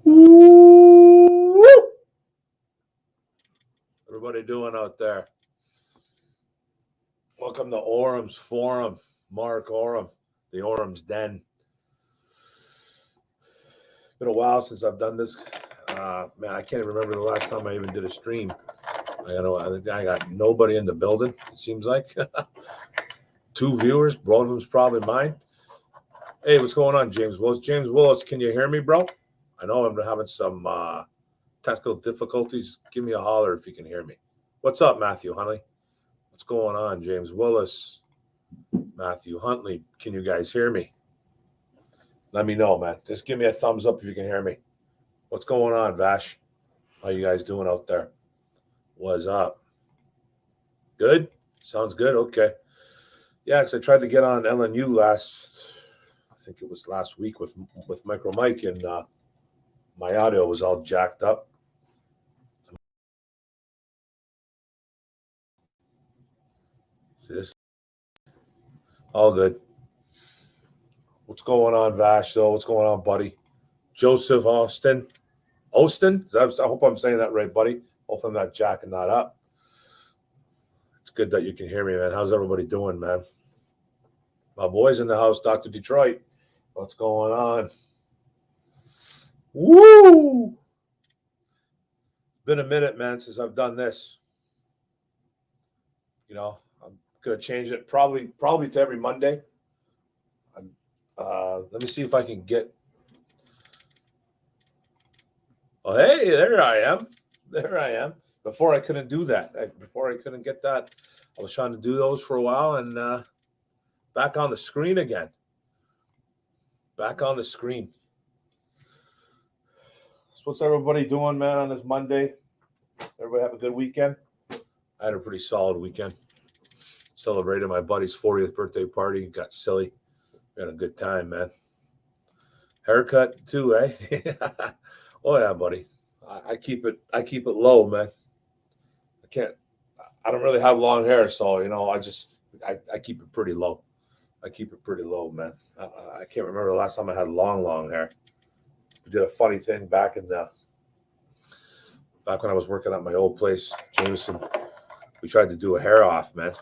Woo! Everybody doing out there? Welcome to Orum's Forum. Mark Orum, the Orum's Den. Been a while since I've done this. Man, I can't remember the last time I even did a stream. I got nobody in the building, it seems like. 2 viewers, one of them's probably mine. Hey, what's going on, James Willis? James Willis, can you hear me, bro? I know I'm having some technical difficulties. Give me a holler if you can hear me. What's up, Matthew Huntley? What's going on, James Willis? Matthew Huntley, can you guys hear me? Let me know, man. Just give me a thumbs up if you can hear me. What's going on, Vash? How you guys doing out there? What's up? Good? Sounds good? Okay. Yeah, because I tried to get on LNU I think it was last week with Micro Mike, and my audio was all jacked up. See this? All good. What's going on, Vash? So what's going on, buddy? Joseph Austin? I hope I'm saying that right, buddy. Hopefully I'm not jacking that up. It's good that you can hear me, man. How's everybody doing, man? My boy's in the house, Dr. Detroit. What's going on? Woo! Been a minute, man, since I've done this. You know, I'm gonna change it probably to every Monday. Let me see if I can get. Oh, hey, there I am. Before I couldn't do that. Before I couldn't get that. I was trying to do those for a while, and back on the screen again. Back on the screen. So what's everybody doing, man, on this Monday? Everybody have a good weekend? I had a pretty solid weekend. Celebrated my buddy's 40th birthday party. Got silly. We had a good time, man. Haircut too, eh? Oh yeah, buddy. I keep it low, man. I don't really have long hair, so I keep it pretty low. I keep it pretty low, man. I can't remember the last time I had long hair. We did a funny thing back when I was working at my old place, Jameson. We tried to do a hair off, man.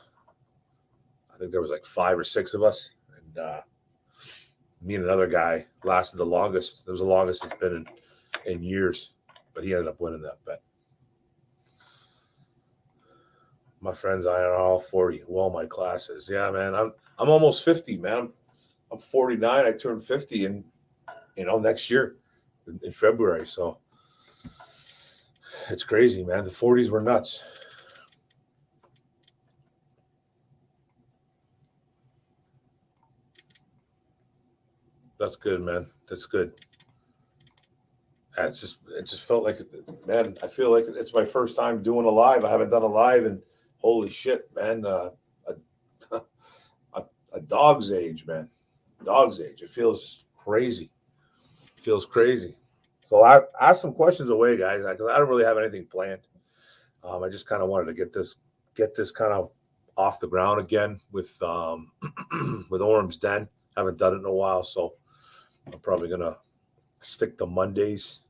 I think there was like 5 or 6 of us, and me and another guy lasted the longest. It was the longest it's been in years, but he ended up winning that bet. My friends, I are all 40. Well, my classes, yeah, man. I'm almost 50, man. I'm 49. I turned 50 in next year in February. So it's crazy, man. The 40s were nuts. That's good, man. That's good. It just felt like, man, I feel like it's my first time doing a live. I haven't done a live, and holy shit, man. A dog's age, man. Dog's age. It feels crazy. So I asked some questions away, guys, because I don't really have anything planned. I just kind of wanted to get this kind of off the ground again with Orum's Den. Haven't done it in a while, so I'm probably gonna stick to Mondays.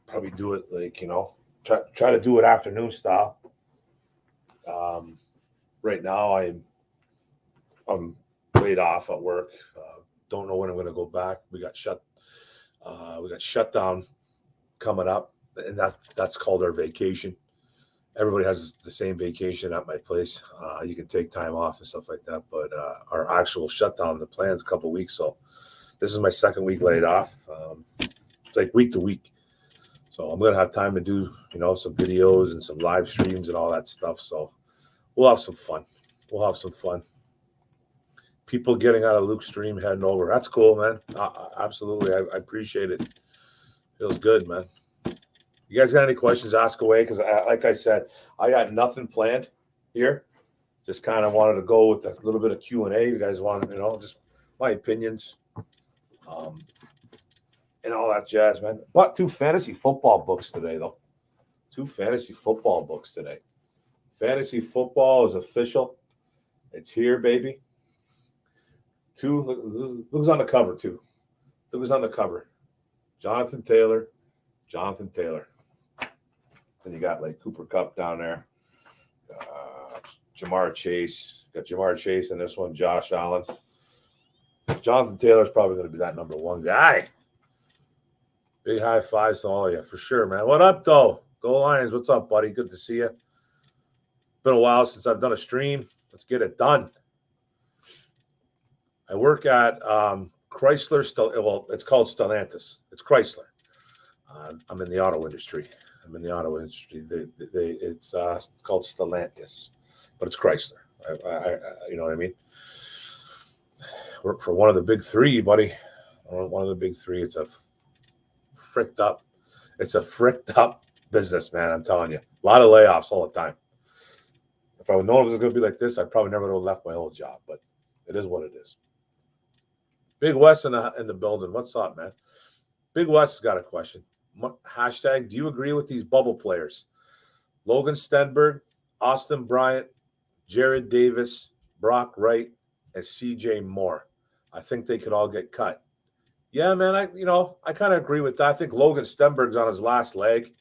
Probably do it like, try to do it afternoon style. Right now I'm laid off at work. Don't know when I'm going to go back. We got shutdown coming up, and that's called our vacation. Everybody has the same vacation at my place. You can take time off and stuff like that, but our actual shutdown, the plan's a couple of weeks. So this is my second week laid off. It's like week to week. So I'm going to have time to do, some videos and some live streams and all that stuff. So we'll have some fun. People getting out of Luke's stream, heading over. That's cool, man. Absolutely. I appreciate it. Feels good, man. You guys got any questions, ask away, because like I said, I got nothing planned here. Just kind of wanted to go with a little bit of Q&A. You guys wanted, just my opinions and all that jazz, man. Bought 2 fantasy football books today, though. 2 fantasy football books today. Fantasy football is official. It's here, baby. 2, looks on the cover, too. Look who's on the cover. Jonathan Taylor. And you got like Cooper Kupp down there. Jamar Chase. Got Jamar Chase in this one. Josh Allen. Jonathan Taylor's probably going to be that number one guy. Big high fives to all of you, for sure, man. What up, though? Go Lions. What's up, buddy? Good to see you. Been a while since I've done a stream. Let's get it done. I work at Chrysler. Well, it's called Stellantis. It's Chrysler. I'm in the auto industry. It's called Stellantis, but it's Chrysler. You know what I mean? Work for one of the big three, buddy. One of the big three. It's a fricked up business, man. I'm telling you. A lot of layoffs all the time. If I would known it was going to be like this, I probably never would have left my old job, but it is what it is. Big West in the building. What's up, man? Big West has got a question. Hashtag, do you agree with these bubble players? Logan Stenberg, Austin Bryant, Jared Davis, Brock Wright, and CJ Moore. I think they could all get cut. Yeah, man, I kind of agree with that. I think Logan Stenberg's on his last leg.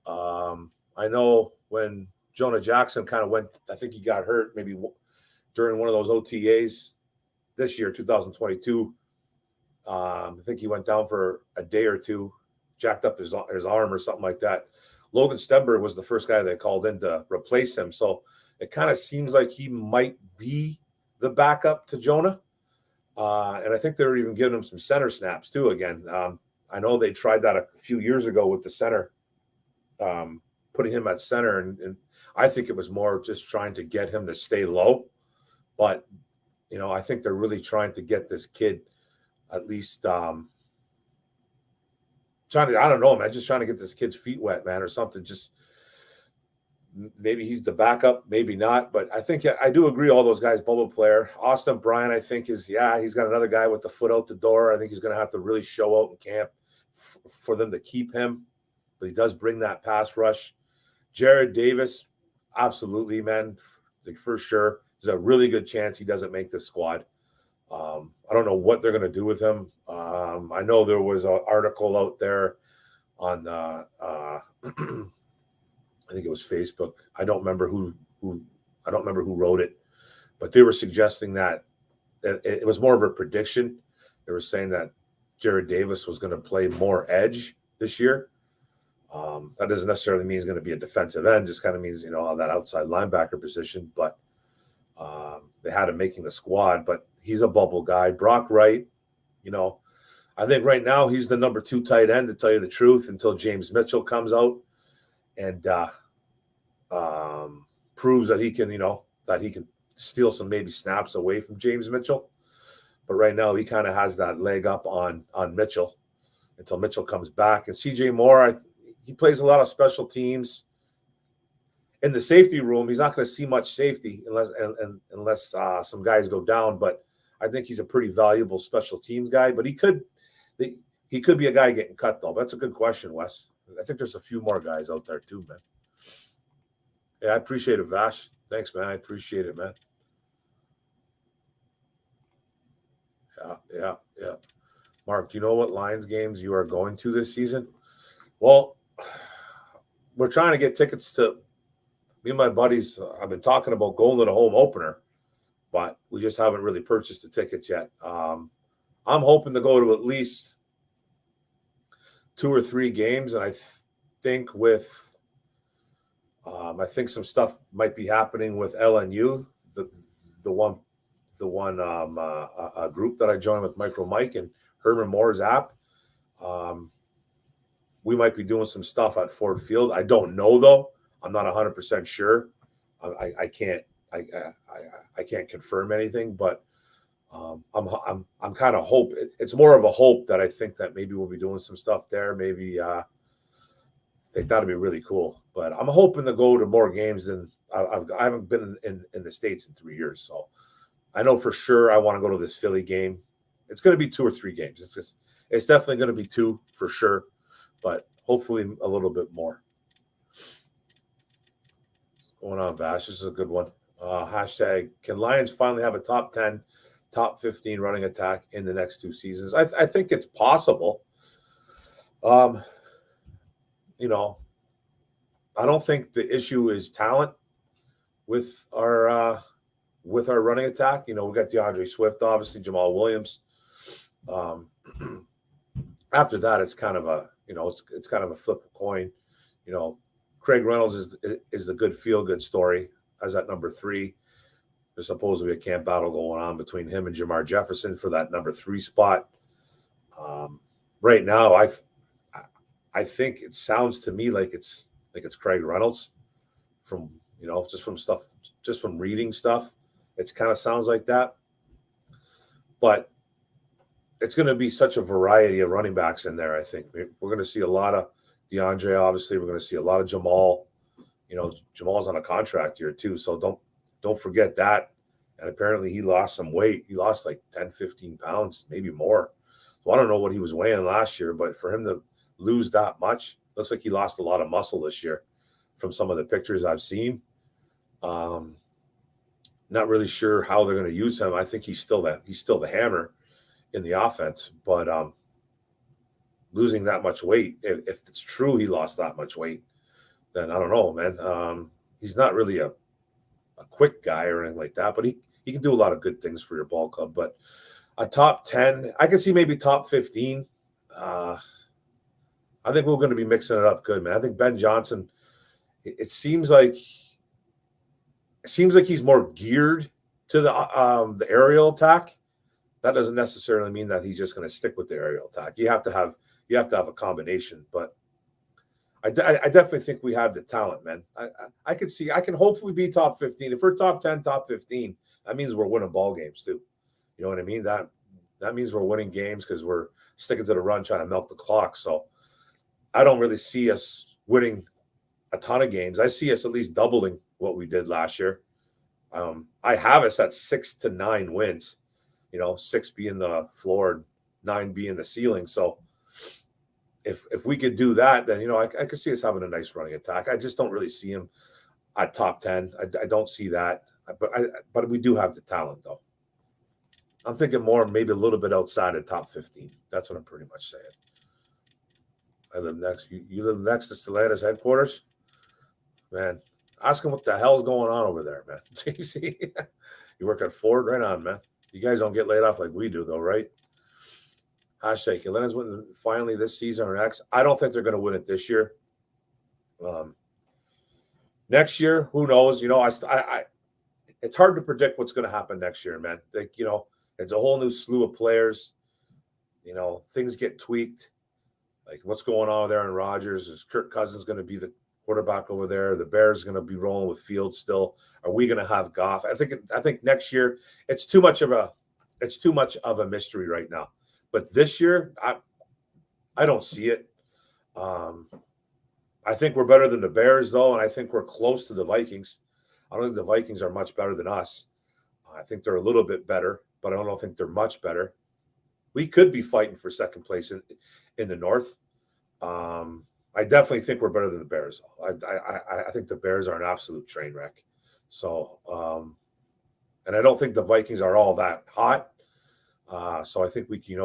I know when Jonah Jackson kind of went, I think he got hurt maybe during one of those OTAs this year, 2022. I think he went down for a day or two, jacked up his arm or something like that. Logan Stenberg was the first guy they called in to replace him. So it kind of seems like he might be the backup to Jonah. And I think they're even giving him some center snaps too again. I know they tried that a few years ago with the center, putting him at center. And I think it was more just trying to get him to stay low. But, I think they're really trying to get this kid at least trying to, I don't know, man, just trying to get this kid's feet wet, man, or something. Just maybe he's the backup, maybe not. But I think I do agree all those guys, bubble player. Austin Bryant, I think he's got another guy with the foot out the door. I think he's going to have to really show out in camp for them to keep him. But he does bring that pass rush. Jared Davis, absolutely, man, for sure. There's a really good chance he doesn't make the squad. I don't know what they're going to do with him. I know there was an article out there on, I think it was Facebook. I don't remember who wrote it, but they were suggesting that it was more of a prediction. They were saying that Jared Davis was going to play more edge this year. That doesn't necessarily mean he's going to be a defensive end. Just kind of means, that outside linebacker position. But they had him making the squad. But he's a bubble guy. Brock Wright, I think right now he's the number 2 tight end, to tell you the truth, until James Mitchell comes out and proves that he can steal some maybe snaps away from James Mitchell. But right now he kind of has that leg up on Mitchell until Mitchell comes back. And CJ Moore, he plays a lot of special teams. In the safety room, he's not going to see much safety unless some guys go down. But I think he's a pretty valuable special teams guy. But he could be a guy getting cut, though. That's a good question, Wes. I think there's a few more guys out there too, man. Yeah, I appreciate it, Vash. Thanks, man. I appreciate it, man. Yeah. Mark, do you know what Lions games you are going to this season? Well, we're trying to get tickets to – me and my buddies, I've been talking about going to the home opener, but we just haven't really purchased the tickets yet. I'm hoping to go to at least 2 or 3 games, and I think I think some stuff might be happening with LNU, the one group that I joined with Micro Mike and Herman Moore's app. We might be doing some stuff at Ford Field. I don't know though. I'm not 100% sure. I can't confirm anything, but I'm kind of hope. It's more of a hope that I think that maybe we'll be doing some stuff there. Maybe I think that'd be really cool. But I'm hoping to go to more games than I haven't been in the States in 3 years. So I know for sure I want to go to this Philly game. It's going to be 2 or 3 games. It's definitely going to be 2 for sure, but hopefully a little bit more. What's going on, Vash? This is a good one. Hashtag, can Lions finally have a top 10 top 15 running attack in the next 2 seasons. I think it's possible. You know, I don't think the issue is talent with our running attack. You know, we got DeAndre Swift, obviously Jamal Williams. After that, it's kind of a, you know, it's kind of a flip a coin. You know, Craig Reynolds is the good feel-good story as at number 3. There's supposed to be a camp battle going on between him and Jamar Jefferson for that number 3 spot. Right now, I think it sounds to me like it's Craig Reynolds from, you know, just from reading stuff. It's kind of sounds like that. But it's going to be such a variety of running backs in there, I think. We're going to see a lot of DeAndre, obviously. We're going to see a lot of Jamal. You know, Jamal's on a contract here too, so don't forget that. And apparently he lost some weight. He lost like 10, 15 pounds, maybe more. So I don't know what he was weighing last year, but for him to lose that much, looks like he lost a lot of muscle this year from some of the pictures I've seen. Not really sure how they're going to use him. I think he's still the hammer in the offense, but losing that much weight, if it's true he lost that much weight, then I don't know, man. He's not really a quick guy or anything like that, but he can do a lot of good things for your ball club. But a top 10, I can see maybe top 15. I think we're going to be mixing it up good, man. I think Ben Johnson, it seems like he's more geared to the aerial attack. That doesn't necessarily mean that he's just going to stick with the aerial attack. You have to have a combination, but I definitely think we have the talent, man. I can hopefully be top 15. If we're top 10, top 15, that means we're winning ball games too. You know what I mean? That means we're winning games because we're sticking to the run, trying to milk the clock. So I don't really see us winning a ton of games. I see us at least doubling what we did last year. I have us at 6 to 9 wins. You know, 6 being the floor, 9 being the ceiling. So if we could do that, then, you know, I could see us having a nice running attack. I just don't really see him at top 10. I don't see that. But we do have the talent, though. I'm thinking more maybe a little bit outside of top 15. That's what I'm pretty much saying. I live next. You live next to Stellantis headquarters? Man, ask him what the hell's going on over there, man. You work at Ford? Right on, man. You guys don't get laid off like we do, though, right? Hashtag Atlanta's winning finally this season or next. I don't think they're going to win it this year. Next year, who knows? You know, it's hard to predict what's going to happen next year, man. Like, you know, it's a whole new slew of players. You know, things get tweaked. Like what's going on with Aaron Rodgers? Is Kirk Cousins going to be the quarterback over there? The Bears going to be rolling with Fields still? Are we going to have Goff? I think next year it's too much of a mystery right now. But this year, I don't see it. I think we're better than the Bears, though, and I think we're close to the Vikings. I don't think the Vikings are much better than us. I think they're a little bit better, but I don't think they're much better. We could be fighting for second place in the North. I definitely think we're better than the Bears. I think the Bears are an absolute train wreck. So, and I don't think the Vikings are all that hot. So I think we can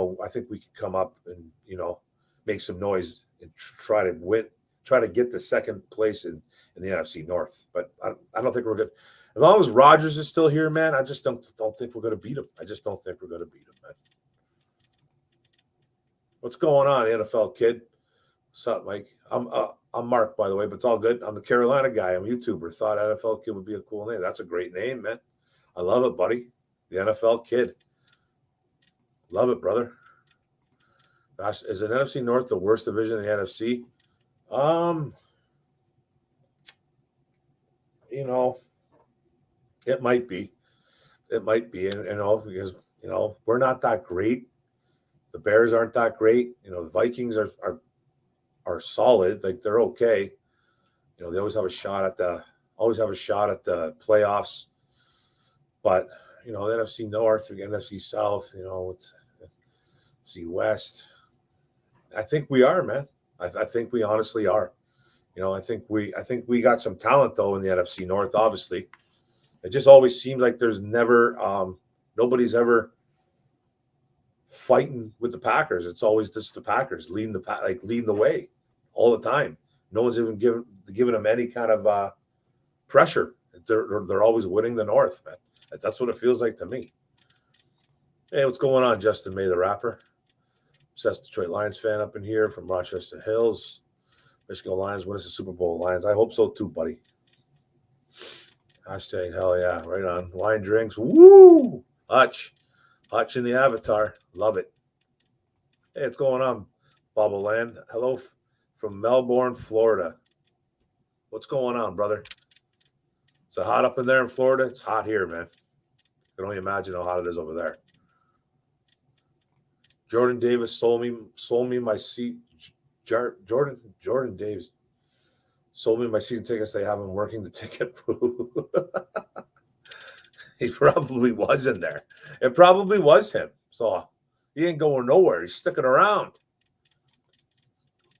come up and, you know, make some noise and try to get the second place in the NFC North. But I don't think we're good. As long as Rodgers is still here, man, I just don't think we're going to beat him. I just don't think we're going to beat him, man. What's going on, NFL kid? What's up, Mike? I'm Mark, by the way, but it's all good. I'm the Carolina guy. I'm a YouTuber. Thought NFL kid would be a cool name. That's a great name, man. I love it, buddy. The NFL kid. Love it, brother. Gosh, is an NFC North the worst division in the NFC? You know, it might be. It might be, and you know, because you know we're not that great. The Bears aren't that great. You know, the Vikings are solid. Like they're okay. You know, they always have a shot at the playoffs. But you know, the NFC North, the NFC South. You know, NFC West. I think we are, man. I think we honestly are. You know, I think we got some talent though in the NFC North. Obviously, it just always seems like there's never nobody's ever fighting with the Packers. It's always just the Packers leading the way all the time. No one's even giving them any kind of pressure. They're always winning the North, man. That's what it feels like to me. Hey, what's going on, Justin May, the rapper? Obsessed Detroit Lions fan up in here from Rochester Hills. Michigan Lions win us the Super Bowl. Lions, I hope so too, buddy. Hashtag hell yeah, right on. Wine drinks, woo! Hutch in the avatar, love it. Hey, what's going on, Bubble Land? Hello from Melbourne, Florida. What's going on, brother? Is it hot up in there in Florida? It's hot here, man. I can only imagine how hot it is over there. Jordan Davis sold me my seat. Jordan Davis sold me my season tickets. They have him working the ticket booth. He probably was in there. It probably was him. So he ain't going nowhere. He's sticking around.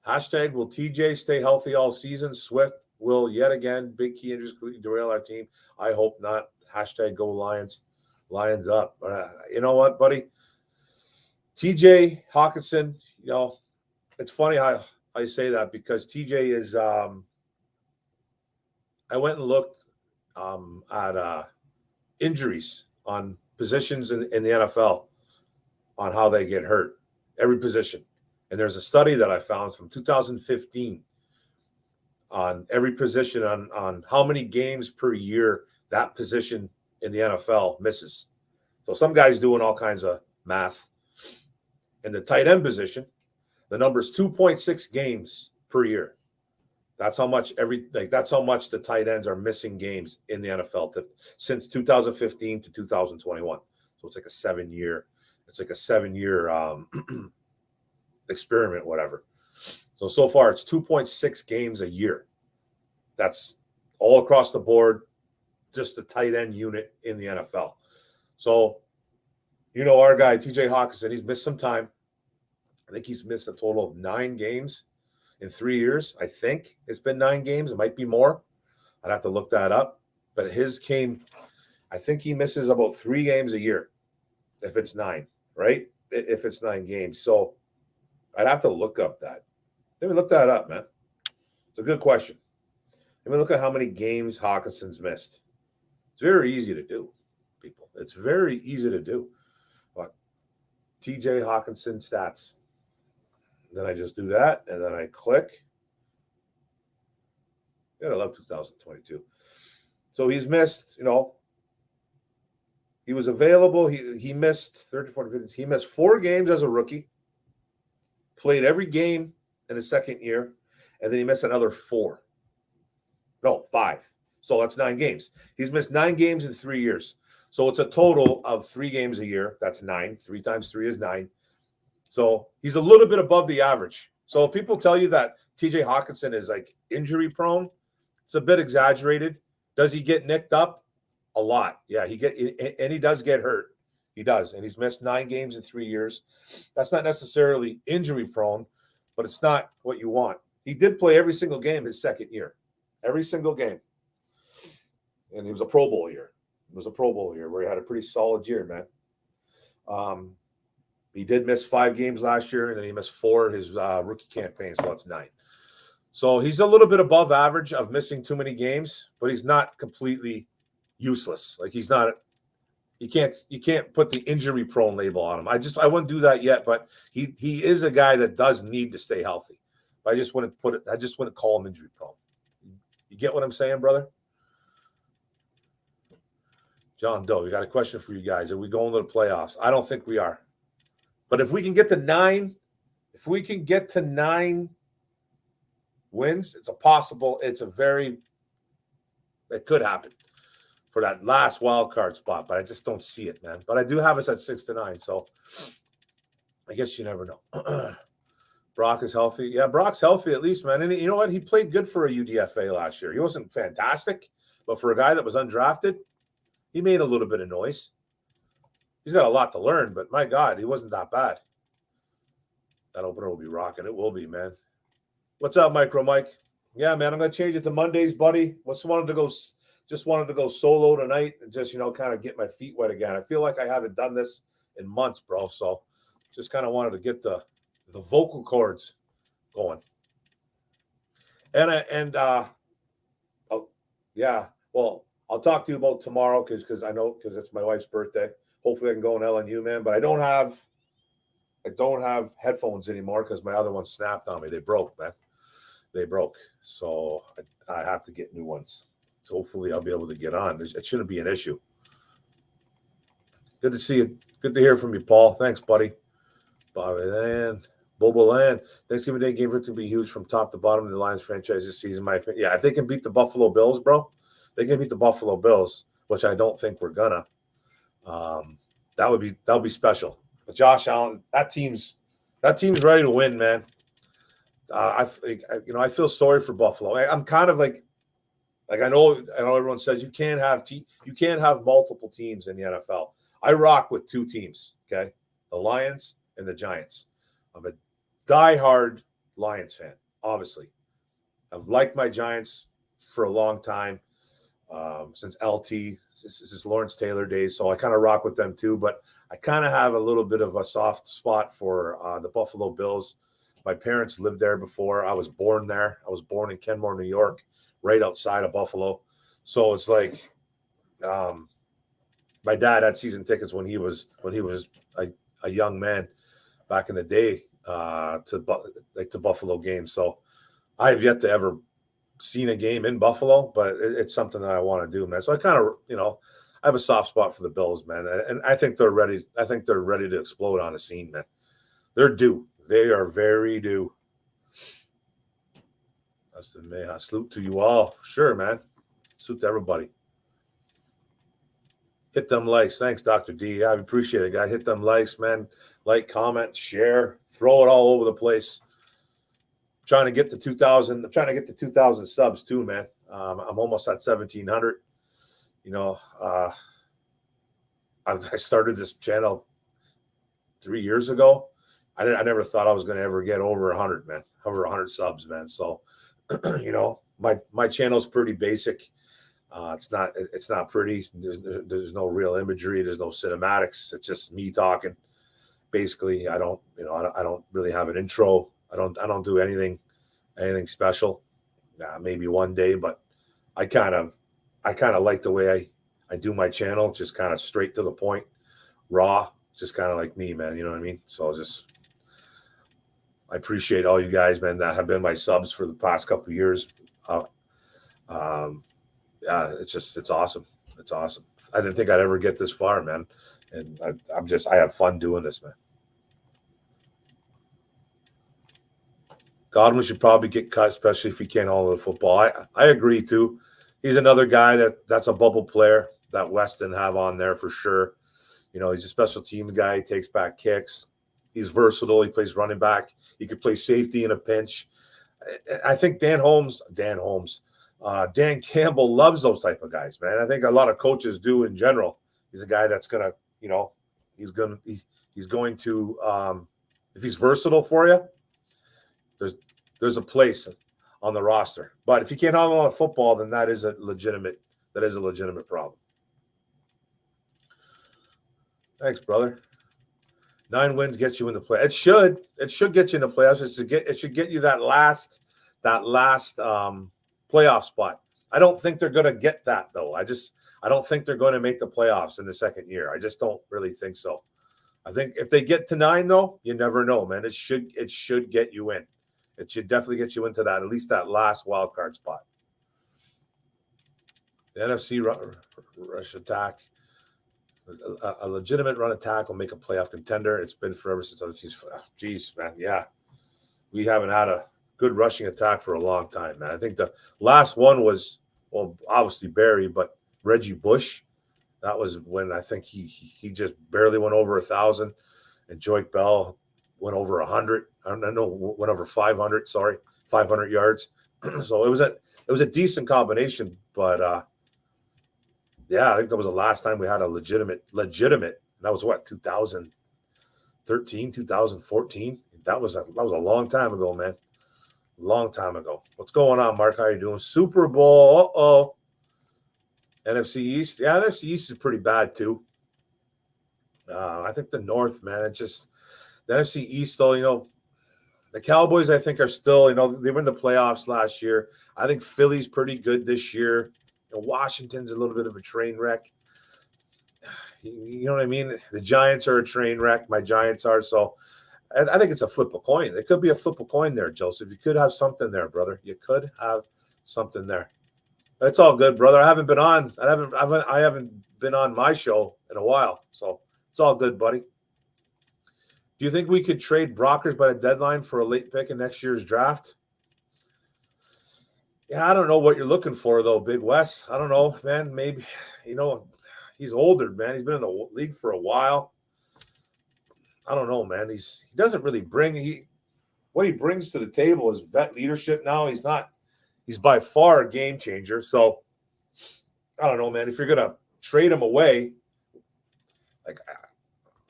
Hashtag, will TJ stay healthy all season? Swift will yet again. Big key injuries derail our team. I hope not. Hashtag go Lions. Lions up. You know what, buddy? TJ Hawkinson, it's funny how you say that because TJ is I went and looked at injuries on positions in the NFL on how they get hurt, every position. And there's a study that I found from 2015 on every position on how many games per year that position in the NFL misses. So some guy's doing all kinds of math. In the tight end position, the number is 2.6 games per year. That's how much the tight ends are missing games in the NFL since 2015 to 2021. So it's like a 7-year experiment, whatever. So far it's 2.6 games a year. That's all across the board, just the tight end unit in the NFL. So, our guy, TJ Hawkinson, he's missed some time. I think he's missed a total of 9 games in 3 years. I think it's been 9 games. It might be more. I'd have to look that up. But I think he misses about 3 games a year if it's 9, right? If it's 9 games. So I'd have to look up that. Let me look that up, man. It's a good question. Let me look at how many games Hawkinson's missed. It's very easy to do, people. It's very easy to do. But TJ Hawkinson stats. Then I just do that, and then I click. Yeah, I love 2022. So he's missed, he was available. He missed 30, 40, 50. He missed 4 games as a rookie, played every game in his second year, and then he missed another 5. So that's 9 games. He's missed 9 games in 3 years. So it's a total of 3 games a year. That's 9. 3 times 3 is 9. So he's a little bit above the average. So if people tell you that TJ Hawkinson is like injury prone, it's a bit exaggerated. Does he get nicked up? A lot. Yeah, he does get hurt. He does. And he's missed 9 games in 3 years. That's not necessarily injury prone, but it's not what you want. He did play every single game his second year. Every single game. And it was a Pro Bowl year. It was a Pro Bowl year where he had a pretty solid year, man. He did miss 5 games last year, and then he missed 4 his rookie campaign, so that's 9. So he's a little bit above average of missing too many games, but he's not completely useless. Like he's not. You can't put the injury prone label on him. I wouldn't do that yet, but he is a guy that does need to stay healthy. But I just wouldn't call him injury prone. You get what I'm saying, brother? John Doe, we got a question for you guys. Are we going to the playoffs? I don't think we are. But if we can get to 9 wins, it could happen for that last wild card spot, but I just don't see it, man. But I do have us at 6-9, so I guess you never know. Brock is healthy. Yeah, Brock's healthy at least, man. And you know what? He played good for a UDFA last year. He wasn't fantastic, but for a guy that was undrafted, he made a little bit of noise. He's got a lot to learn, but my God, he wasn't that bad. That opener will be rocking. It will be, man. What's up, Micro Mike? Yeah, man, I'm gonna change it to Mondays, buddy. Just wanted to go solo tonight and just kind of get my feet wet again. I feel like I haven't done this in months, bro. So Just kind of wanted to get the vocal cords going. Well, I'll talk to you about tomorrow because it's my wife's birthday. Hopefully I can go in LNU, man. But I don't have headphones anymore because my other ones snapped on me. They broke, man. They broke. So I have to get new ones. So hopefully I'll be able to get on. It shouldn't be an issue. Good to see you. Good to hear from you, Paul. Thanks, buddy. Bobby Land. Bobo Land. Thanksgiving Day game to be huge from top to bottom of the Lions franchise this season, my opinion. Yeah, if they can beat the Buffalo Bills, bro, they can beat the Buffalo Bills, which I don't think we're gonna. That would be special. But Josh Allen, that team's ready to win, man. I feel sorry for Buffalo. I'm kind of like I know everyone says you can't have multiple teams in the NFL. I rock with two teams, okay? The Lions and the Giants. I'm a diehard Lions fan, obviously. I've liked my Giants for a long time, since LT, since Lawrence Taylor days. So I kind of rock with them too. But I kind of have a little bit of a soft spot for the Buffalo Bills. My parents lived there before. I was born there. I was born in Kenmore, New York, right outside of Buffalo. So it's like my dad had season tickets when he was a young man back in the day to Buffalo games. So I have yet to ever seen a game in Buffalo, but it's something that I want to do, man. So I kind of, I have a soft spot for the Bills, man. And I think they're ready. I think they're ready to explode on the scene, man. They're due. They are very due. That's the man. I salute to you all. Sure, man. Salute to everybody. Hit them likes. Thanks, Dr. D. I appreciate it, guys. Hit them likes, man. Like, comment, share, throw it all over the place. Trying to get to 2,000. I'm trying to get to 2,000 subs too, man. I'm almost at 1,700. I started this channel 3 years ago. I never thought I was going to ever get over 100, man. Over 100 subs, man. So, my channel's pretty basic. It's not pretty. There's no real imagery. There's no cinematics. It's just me talking. Basically, I don't really have an intro. I don't do anything special. Maybe one day, but I kind of like the way I do my channel, just kind of straight to the point, raw, just kind of like me, man. You know what I mean? So I appreciate all you guys, man, that have been my subs for the past couple of years. It's awesome. It's awesome. I didn't think I'd ever get this far, man. And I have fun doing this, man. Godwin should probably get cut, especially if he can't hold the football. I agree too. He's another guy that's a bubble player that West didn't have on there for sure. He's a special teams guy. He takes back kicks. He's versatile. He plays running back. He could play safety in a pinch. I think Dan Campbell loves those type of guys, man. I think a lot of coaches do in general. He's a guy that's gonna, he's going to, if he's versatile for you, there's a place on the roster. But if you can't handle on football, then that is a legitimate problem. Thanks, brother. 9 wins gets you in the play. It should get you in the playoffs. It should get you that last playoff spot. I don't think they're going to get that though. I don't think they're going to make the playoffs in the second year. I just don't really think so. I think if they get to 9 though, you never know, man. It should get you in. It should definitely get you into that, at least that last wild card spot. The NFC rush attack, a legitimate run attack will make a playoff contender. It's been forever since other teams. Jeez, man, yeah, we haven't had a good rushing attack for a long time, man. I think the last one was, well, obviously Barry, but Reggie Bush. That was when I think he just barely went over 1,000, and Joique Bell went over 100. I don't know, went over 500. Sorry, 500 yards. So it was a decent combination, but yeah, I think that was the last time we had a legitimate. That was what, 2013, 2014. That was a long time ago, man. Long time ago. What's going on, Mark? How are you doing? Super Bowl. NFC East. Yeah, NFC East is pretty bad too. I think the North, man, The NFC East, though, the Cowboys, I think, are still, they were in the playoffs last year. I think Philly's pretty good this year. Washington's a little bit of a train wreck. You know what I mean? The Giants are a train wreck. My Giants are. So I think it's a flip a coin. It could be a flip a coin there, Joseph. You could have something there, brother. You could have something there. It's all good, brother. I haven't been on my show in a while. So it's all good, buddy. Do you think we could trade Brockers by the deadline for a late pick in next year's draft? Yeah, I don't know what you're looking for, though, Big Wes. I don't know, man. Maybe, he's older, man. He's been in the league for a while. I don't know, man. He doesn't really what he brings to the table is vet leadership now. He's by far a game changer. So I don't know, man. If you're going to trade him away,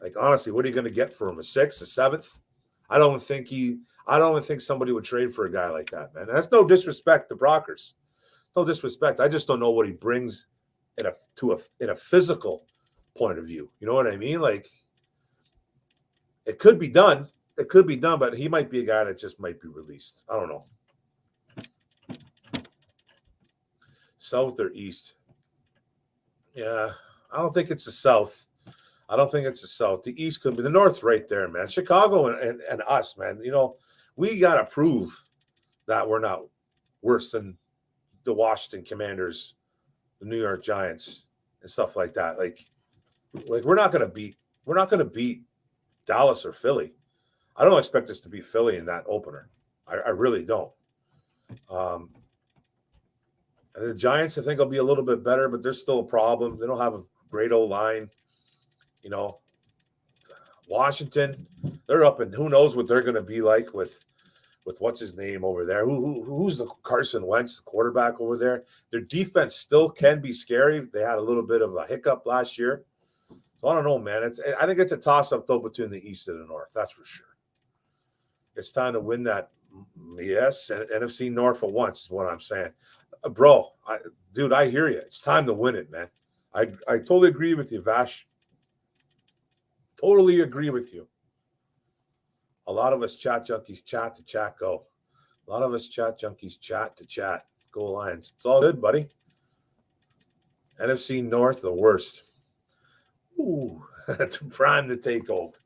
like honestly, what are you going to get for him? A sixth, a seventh? I don't think somebody would trade for a guy like that, man. And that's no disrespect to Brockers. No disrespect. I just don't know what he brings in a physical point of view. You know what I mean? Like, it could be done. It could be done, but he might be a guy that just might be released. I don't know. South or east? Yeah, I don't think it's the South. I don't think it's the South. The East could be the North's right there, man. Chicago and us, man. We got to prove that we're not worse than the Washington Commanders, the New York Giants, and stuff like that. Like we're not going to beat Dallas or Philly. I don't expect us to beat Philly in that opener. I really don't. And the Giants, I think, will be a little bit better, but there's still a problem. They don't have a great O-line. Washington, they're up, and who knows what they're going to be like with what's his name over there. Who's the Carson Wentz, the quarterback over there? Their defense still can be scary. They had a little bit of a hiccup last year. So I don't know, man. I think it's a toss-up, though, between the East and the North. That's for sure. It's time to win that, yes, and NFC North for once is what I'm saying. Bro, dude, I hear you. It's time to win it, man. I totally agree with you, Vash. Totally agree with you. A lot of us chat junkies chat to chat go. A lot of us chat junkies chat to chat. Go Lions. It's all good, buddy. NFC North, the worst. Ooh, that's prime to take over.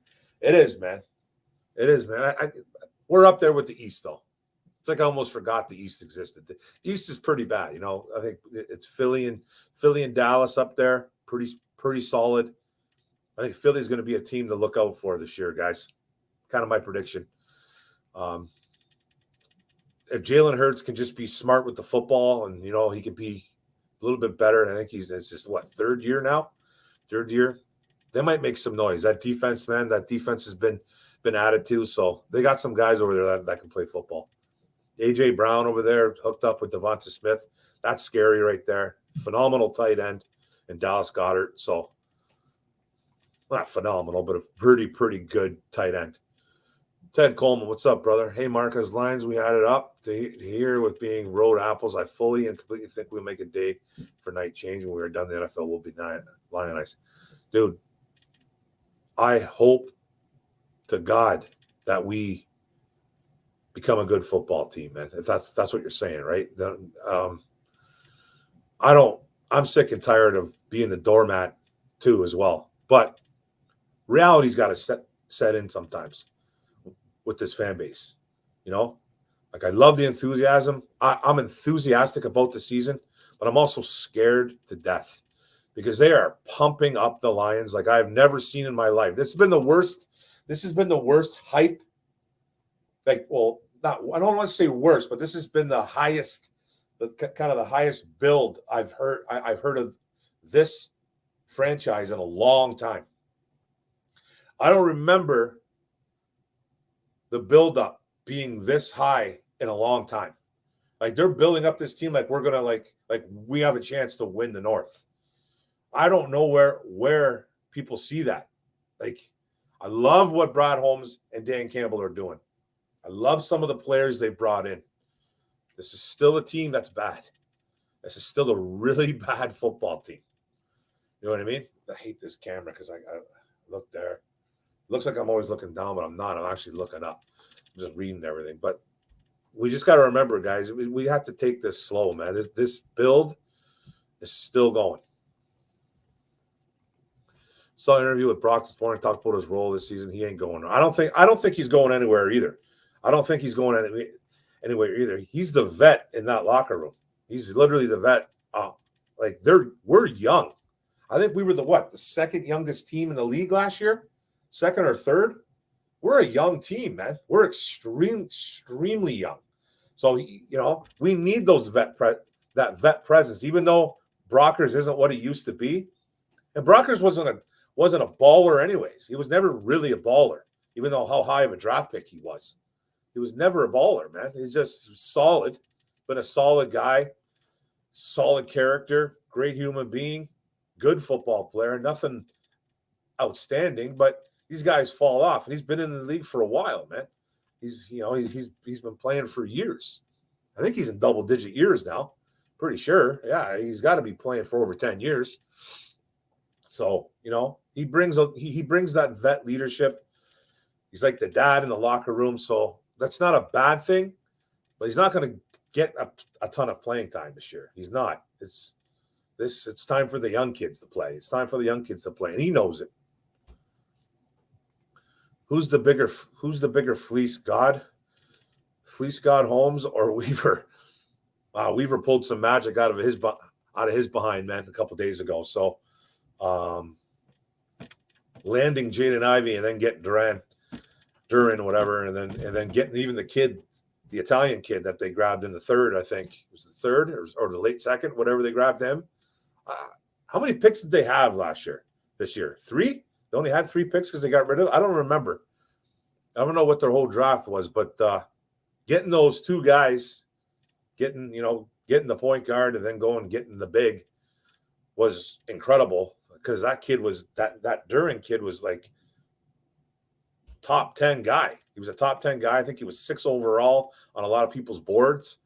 It is, man. It is, man. We're up there with the East, though. It's like I almost forgot the East existed. The East is pretty bad, I think it's Philly and Dallas up there, pretty solid. I think Philly's going to be a team to look out for this year, guys. Kind of my prediction. If Jalen Hurts can just be smart with the football and, he can be a little bit better, and I think it's just, third year now? Third year? They might make some noise. That defense, man, has been added to, so they got some guys over there that can play football. A.J. Brown over there hooked up with Devonta Smith. That's scary right there. Phenomenal tight end. And Dallas Goedert, so not phenomenal, but a pretty good tight end. Ted Coleman, what's up, brother? Hey, Marcus Lions, we had it up to here with being road apples. I fully and completely think we'll make a day for night change. When we are done, the NFL will be Lionized. Dude, I hope to God that we become a good football team, man. If that's what you're saying, right? I'm sick and tired of being the doormat too as well. But reality's got to set in sometimes with this fan base. Like I love the enthusiasm. I'm enthusiastic about the season, but I'm also scared to death because they are pumping up the Lions like I've never seen in my life. This has been the worst. This has been the worst hype. I don't want to say worst, but this has been the highest, kind of the highest build I've heard of this franchise in a long time. I don't remember the buildup being this high in a long time. Like they're building up this team like we're gonna like we have a chance to win the North. I don't know where people see that. Like I love what Brad Holmes and Dan Campbell are doing. I love some of the players they brought in. This is still a team that's bad. This is still a really bad football team. You know what I mean? I hate this camera because I look there. Looks like I'm always looking down, but I'm not. I'm actually looking up. I'm just reading everything. But we just got to remember, guys, we have to take this slow, man. This build is still going. Saw an interview with Brock this morning, talked about his role this season. He ain't going. I don't think he's going anywhere either. I don't think he's going anywhere either. He's the vet in that locker room. He's literally the vet. We're young. I think we were the second youngest team in the league last year, second or third. We're a young team, man. We're extremely young. So we need those vet presence. Even though Brockers isn't what he used to be, and Brockers wasn't a baller anyways. He was never really a baller, even though how high of a draft pick he was. He was never a baller, man. He's just solid, been a solid guy, solid character, great human being, good football player, nothing outstanding, but these guys fall off. And he's been in the league for a while, man. He's been playing for years. I think he's in double-digit years now. Pretty sure. Yeah, he's got to be playing for over 10 years. So, he brings that vet leadership. He's like the dad in the locker room. So that's not a bad thing, but he's not going to get a ton of playing time this year. He's not. It's time for the young kids to play. It's time for the young kids to play, and he knows it. Who's the bigger fleece god? Fleece god Holmes or Weaver? Wow, Weaver pulled some magic out of his behind, man, a couple days ago. So, landing Jaden Ivey and then getting Duran, whatever, and then getting even the kid, the Italian kid that they grabbed in the third, I think it was the third or the late second, whatever they grabbed him. How many picks did they have this year? 3? They only had 3 picks because they got rid of. I don't remember. I don't know what their whole draft was, but getting those 2 guys, getting the point guard and then going and getting the big was incredible because that Duran kid was like top 10 guy. He was a top 10 guy. I think he was 6 overall on a lot of people's boards,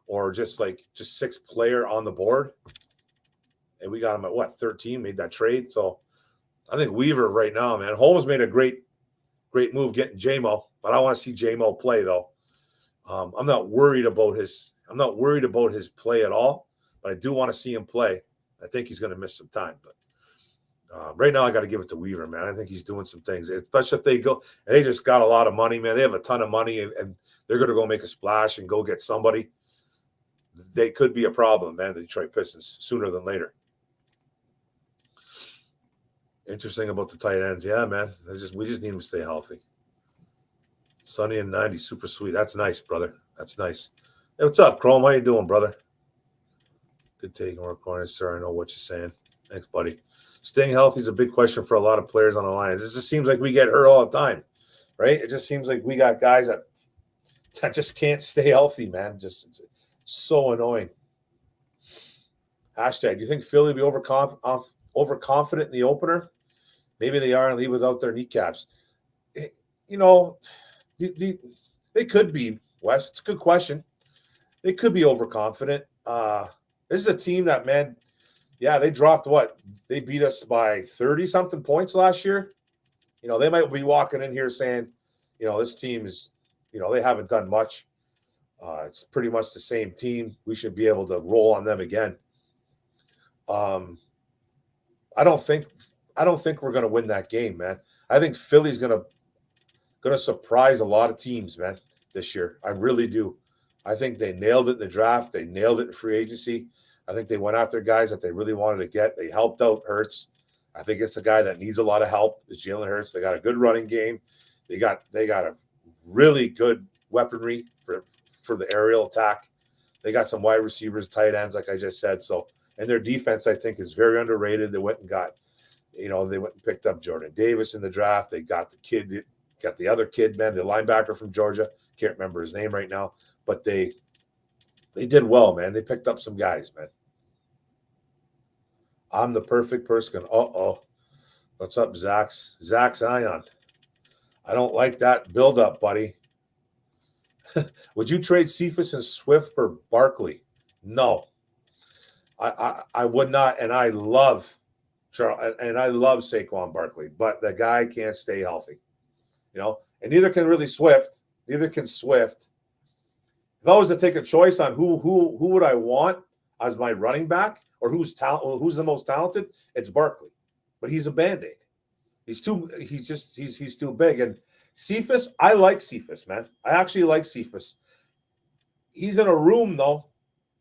or just 6th player on the board. And we got him at 13, made that trade. So I think Weaver right now, man. Holmes made a great move getting JMO, but I want to see JMO play though. I'm not worried about his play at all, but I do want to see him play. I think he's going to miss some time, but right now I got to give it to Weaver, man. I think he's doing some things, especially if they just got a lot of money, man. They have a ton of money and they're going to go make a splash and go get somebody. They could be a problem, man, the Detroit Pistons, sooner than later. Interesting about the tight ends. Yeah, man. We just need them to stay healthy. Sunny and 90, super sweet. That's nice, brother. That's nice. Hey, what's up, Chrome? How you doing, brother? Good taking work corners, sir. I know what you're saying. Thanks, buddy. Staying healthy is a big question for a lot of players on the line. It just seems like we get hurt all the time, right? It just seems like we got guys that just can't stay healthy, man. Just so annoying. Hashtag, do you think Philly will be overconfident in the opener? Maybe they are and leave without their kneecaps. They could be, Wes. It's a good question. They could be overconfident. This is a team that, man, yeah, they dropped They beat us by 30-something points last year. They might be walking in here saying, this team is, they haven't done much. It's pretty much the same team. We should be able to roll on them again. I don't think we're going to win that game, man. I think Philly's going to surprise a lot of teams, man, this year. I really do. I think they nailed it in the draft. They nailed it in free agency. I think they went after guys that they really wanted to get. They helped out Hurts. I think it's a guy that needs a lot of help is Jalen Hurts. They got a good running game. They got a really good weaponry for the aerial attack. They got some wide receivers, tight ends, like I just said. So, and their defense, I think, is very underrated. They went and got, they went and picked up Jordan Davis in the draft. They got the other kid, man, the linebacker from Georgia. Can't remember his name right now, but they did well, man. They picked up some guys, man. I'm the perfect person. What's up, Zach's Ion? I don't like that build-up, buddy. Would you trade Cephas and Swift for Barkley? No. I would not, and I love Charles, and I love Saquon Barkley, but the guy can't stay healthy. And neither can really Swift. Neither can Swift. If I was to take a choice on who would I want as my running back or who's the most talented, it's Barkley. But he's a Band-Aid. He's too big. And Cephas, I like Cephas, man. I actually like Cephas. He's in a room, though.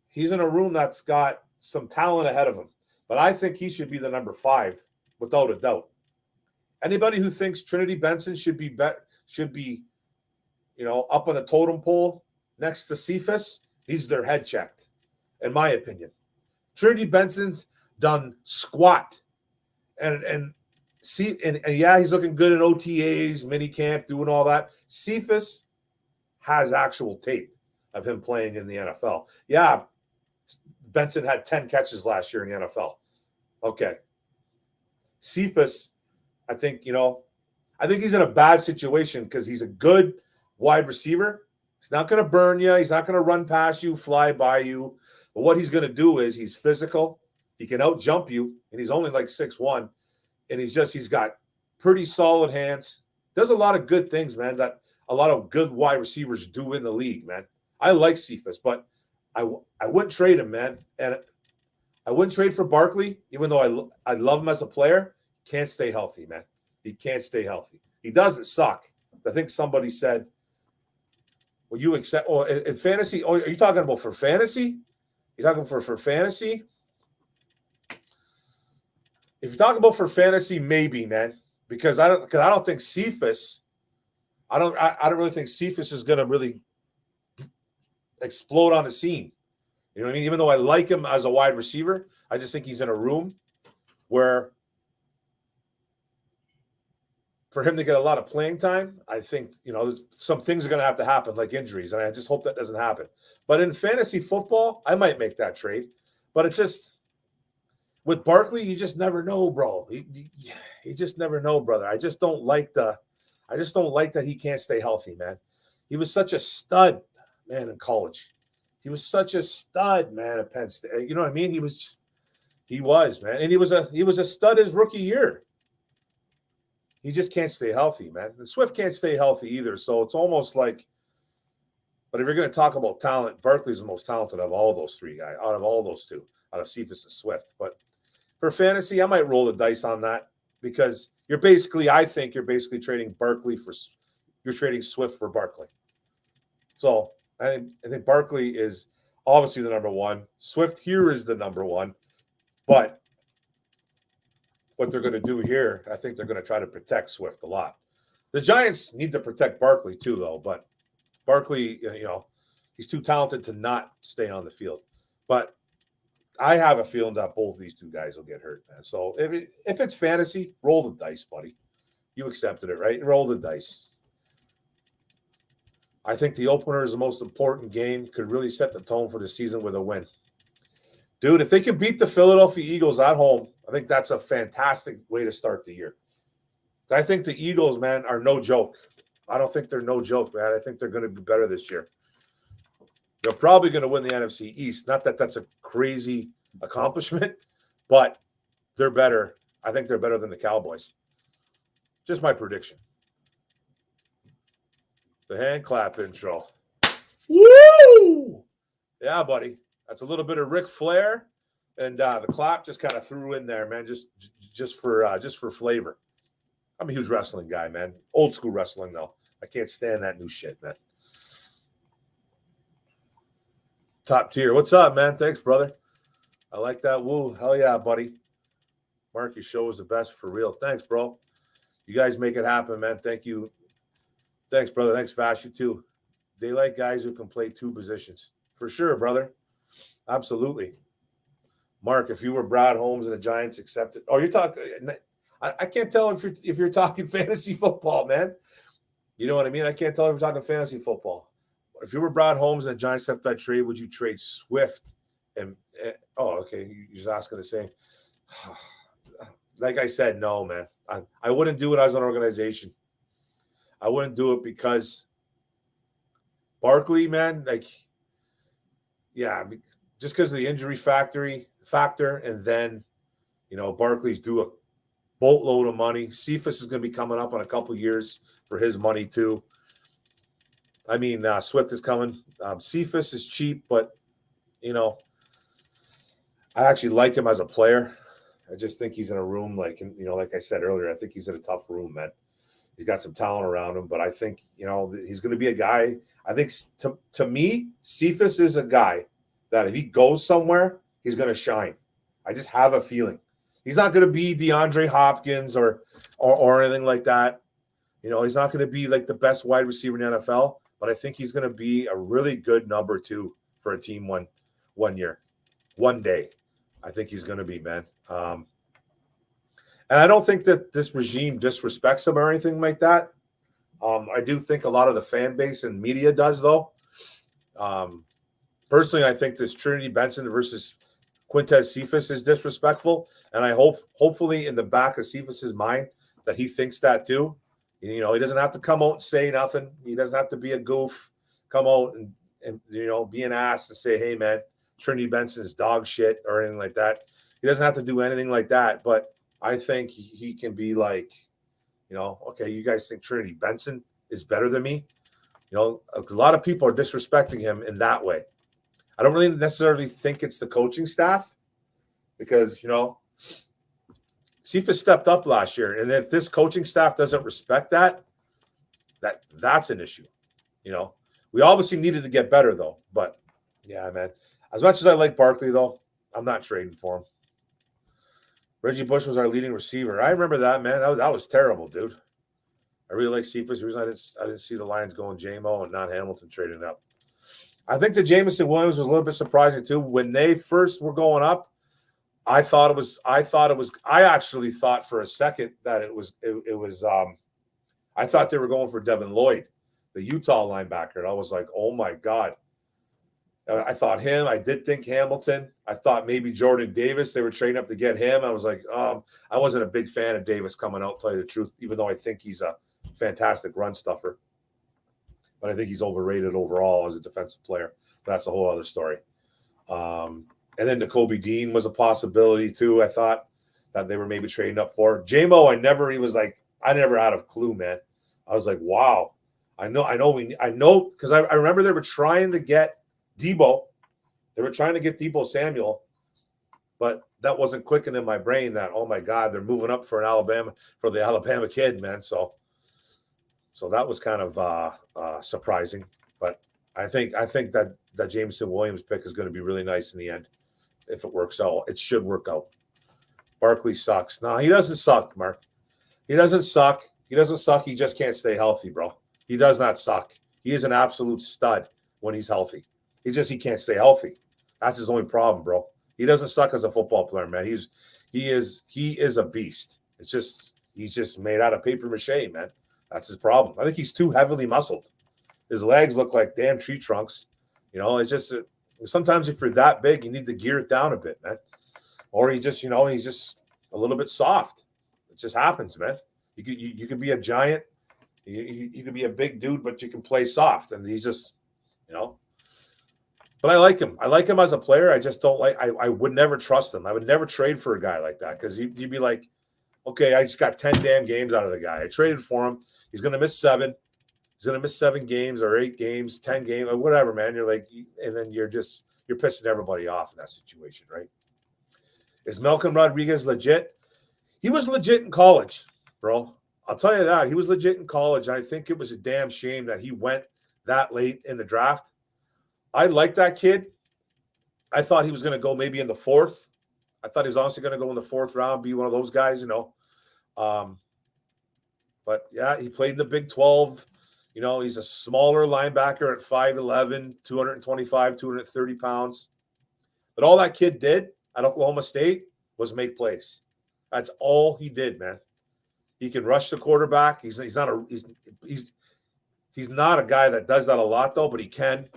He's in a room that's got some talent ahead of him. But I think he should be the number 5, without a doubt. Anybody who thinks Trinity Benson should be up on the totem pole next to Cephas, needs their head checked, in my opinion. Trinity Benson's done squat. And yeah, he's looking good in OTAs, minicamp, doing all that. Cephas has actual tape of him playing in the NFL. Yeah, Benson had 10 catches last year in the NFL. Okay. Cephas, I think he's in a bad situation because he's a good wide receiver. He's not going to burn you. He's not going to run past you, fly by you. But what he's going to do is he's physical. He can out jump you, and he's only like 6'1", and he's got pretty solid hands. Does a lot of good things, man, that a lot of good wide receivers do in the league, man. I like Cephas, but I wouldn't trade him, man. And I wouldn't trade for Barkley, even though I love him as a player. Can't stay healthy, man. He can't stay healthy. He doesn't suck. I think somebody said, well, you accept in fantasy. Oh, are you talking about for fantasy? You're talking for fantasy? If you're talking about for fantasy, maybe, man. Because I don't think Cephas, I don't really think Cephas is gonna really explode on the scene. You know what I mean? Even though I like him as a wide receiver, I just think he's in a room where for him to get a lot of playing time, I think, some things are going to have to happen, like injuries, and I just hope that doesn't happen. But in fantasy football, I might make that trade. But it's just, with Barkley, you just never know, bro. You just never know, brother. I just don't like that he can't stay healthy, man. He was such a stud, man, in college. He was such a stud, man, at Penn State. You know what I mean? He was, man. And he was a stud his rookie year. He just can't stay healthy, man. And Swift can't stay healthy either. So it's almost like, but if you're going to talk about talent, Barkley's the most talented of all those three guys, out of all those two, out of Cephas and Swift. But for fantasy, I might roll the dice on that because I think you're basically trading you're trading Swift for Barkley. So I think Barkley is obviously the number 1. Swift here is the number 1. But what they're going to do here, I think they're going to try to protect Swift a lot. The Giants need to protect Barkley too, though. But Barkley, he's too talented to not stay on the field. But I have a feeling that both these two guys will get hurt, man. So if it's fantasy, roll the dice, buddy. You accepted it, right? Roll the dice. I think the opener is the most important game. Could really set the tone for the season with a win. Dude, if they can beat the Philadelphia Eagles at home, I think that's a fantastic way to start the year. I think the Eagles, man, are no joke. I don't think they're no joke, man. I think they're going to be better this year. They're probably going to win the NFC East. Not that that's a crazy accomplishment, but they're better. I think they're better than the Cowboys. Just my prediction. The hand clap intro. Woo! Yeah, buddy. That's a little bit of Ric Flair, and the clap just kind of threw in there, man, just for flavor. I'm a huge wrestling guy, man. Old school wrestling, though. I can't stand that new shit, man. Top tier. What's up, man? Thanks, brother. I like that. Woo. Hell yeah, buddy. Mark, your show is the best for real. Thanks, bro. You guys make it happen, man. Thank you. Thanks, brother. Thanks, Vash, you too. They like guys who can play 2 positions. For sure, brother. Absolutely. Mark, if you were Brad Holmes and the Giants accepted. Oh, you're talking. I can't tell if you're talking fantasy football, man. You know what I mean? I can't tell if you're talking fantasy football. If you were Brad Holmes and the Giants accept that trade, would you trade Swift? Okay. You're just asking the same. Like I said, no, man. I wouldn't do it as an organization. I wouldn't do it because Barkley, man, just because of the injury factor, and then Barkley's due a boatload of money. Cephas is going to be coming up on a couple years for his money too. I mean, Swift is coming. Cephas is cheap, but I actually like him as a player. I just think he's in a room like I said earlier. I think he's in a tough room, man. He's got some talent around him, but I think he's going to be a guy. I think to me, Cephas is a guy that if he goes somewhere, he's going to shine. I just have a feeling he's not going to be DeAndre Hopkins or anything like that. He's not going to be like the best wide receiver in the NFL, but I think he's going to be a really good number 2 for a team one year, one day. I think he's going to be, man. And I don't think that this regime disrespects him or anything like that. I do think a lot of the fan base and media does, though. Personally, I think this Trinity Benson versus Quintez Cephas is disrespectful, and I hopefully in the back of Cephas's mind that he thinks that too. He doesn't have to come out and say nothing. He doesn't have to be a goof, come out and be an ass and say, hey, man, Trinity Benson's dog shit or anything like that. He doesn't have to do anything like that, but I think he can be like, okay, you guys think Trinity Benson is better than me? A lot of people are disrespecting him in that way. I don't really necessarily think it's the coaching staff because, Cephas stepped up last year. And if this coaching staff doesn't respect that's an issue. We obviously needed to get better, though. But, yeah, man, as much as I like Barkley, though, I'm not trading for him. Reggie Bush was our leading receiver. I remember that, man. That was terrible, dude. I really like Cephas. The reason I didn't see the Lions going J-Mo and not Hamilton trading up. I think the Jameson Williams was a little bit surprising too. When they first were going up, I actually thought for a second that it was I thought they were going for Devin Lloyd, the Utah linebacker. And I was like, oh my God. I thought him. I did think Hamilton. I thought maybe Jordan Davis. They were trading up to get him. I was like, I wasn't a big fan of Davis coming out, to tell you the truth, even though I think he's a fantastic run stuffer. But I think he's overrated overall as a defensive player. That's a whole other story. And then Nakobe Dean was a possibility too. I thought that they were maybe trading up for J-Mo. I never had a clue, man. I was like, wow. I know because I remember they were trying to get Debo. They were trying to get Debo Samuel, but that wasn't clicking in my brain that, oh my God, they're moving up for the Alabama kid, man. So that was kind of surprising, but I think that Jameson Williams pick is going to be really nice in the end. If it works out, it should work out. Barkley sucks. No, he doesn't suck, Mark. He doesn't suck. He just can't stay healthy, bro. He does not suck. He is an absolute stud when he's healthy. He can't stay healthy. That's his only problem, bro. He doesn't suck as a football player, man. He is a beast. He's just made out of paper mache, man. That's his problem. I think he's too heavily muscled. His legs look like damn tree trunks. It's just sometimes if you're that big, you need to gear it down a bit, man. Or he's just a little bit soft. It just happens, man. You could be a giant. You could be a big dude, but you can play soft. And he's just, But I like him. I like him as a player. I just don't like. I would never trust him. I would never trade for a guy like that because you'd be like, okay, I just got 10 damn games out of the guy. I traded for him. He's going to miss 7. He's going to miss 7 games or 8 games, 10 games, or whatever, man. You're like, and then you're pissing everybody off in that situation, right? Is Malcolm Rodriguez legit? He was legit in college, bro. I'll tell you that. He was legit in college, and I think it was a damn shame that he went that late in the draft. I like that kid. I thought he was going to go maybe in the 4th. I thought he was honestly going to go in the 4th round, be one of those guys, But, yeah, he played in the Big 12. He's a smaller linebacker at 5'11", 225, 230 pounds. But all that kid did at Oklahoma State was make plays. That's all he did, man. He can rush the quarterback. He's not a guy that does that a lot, though, but he can.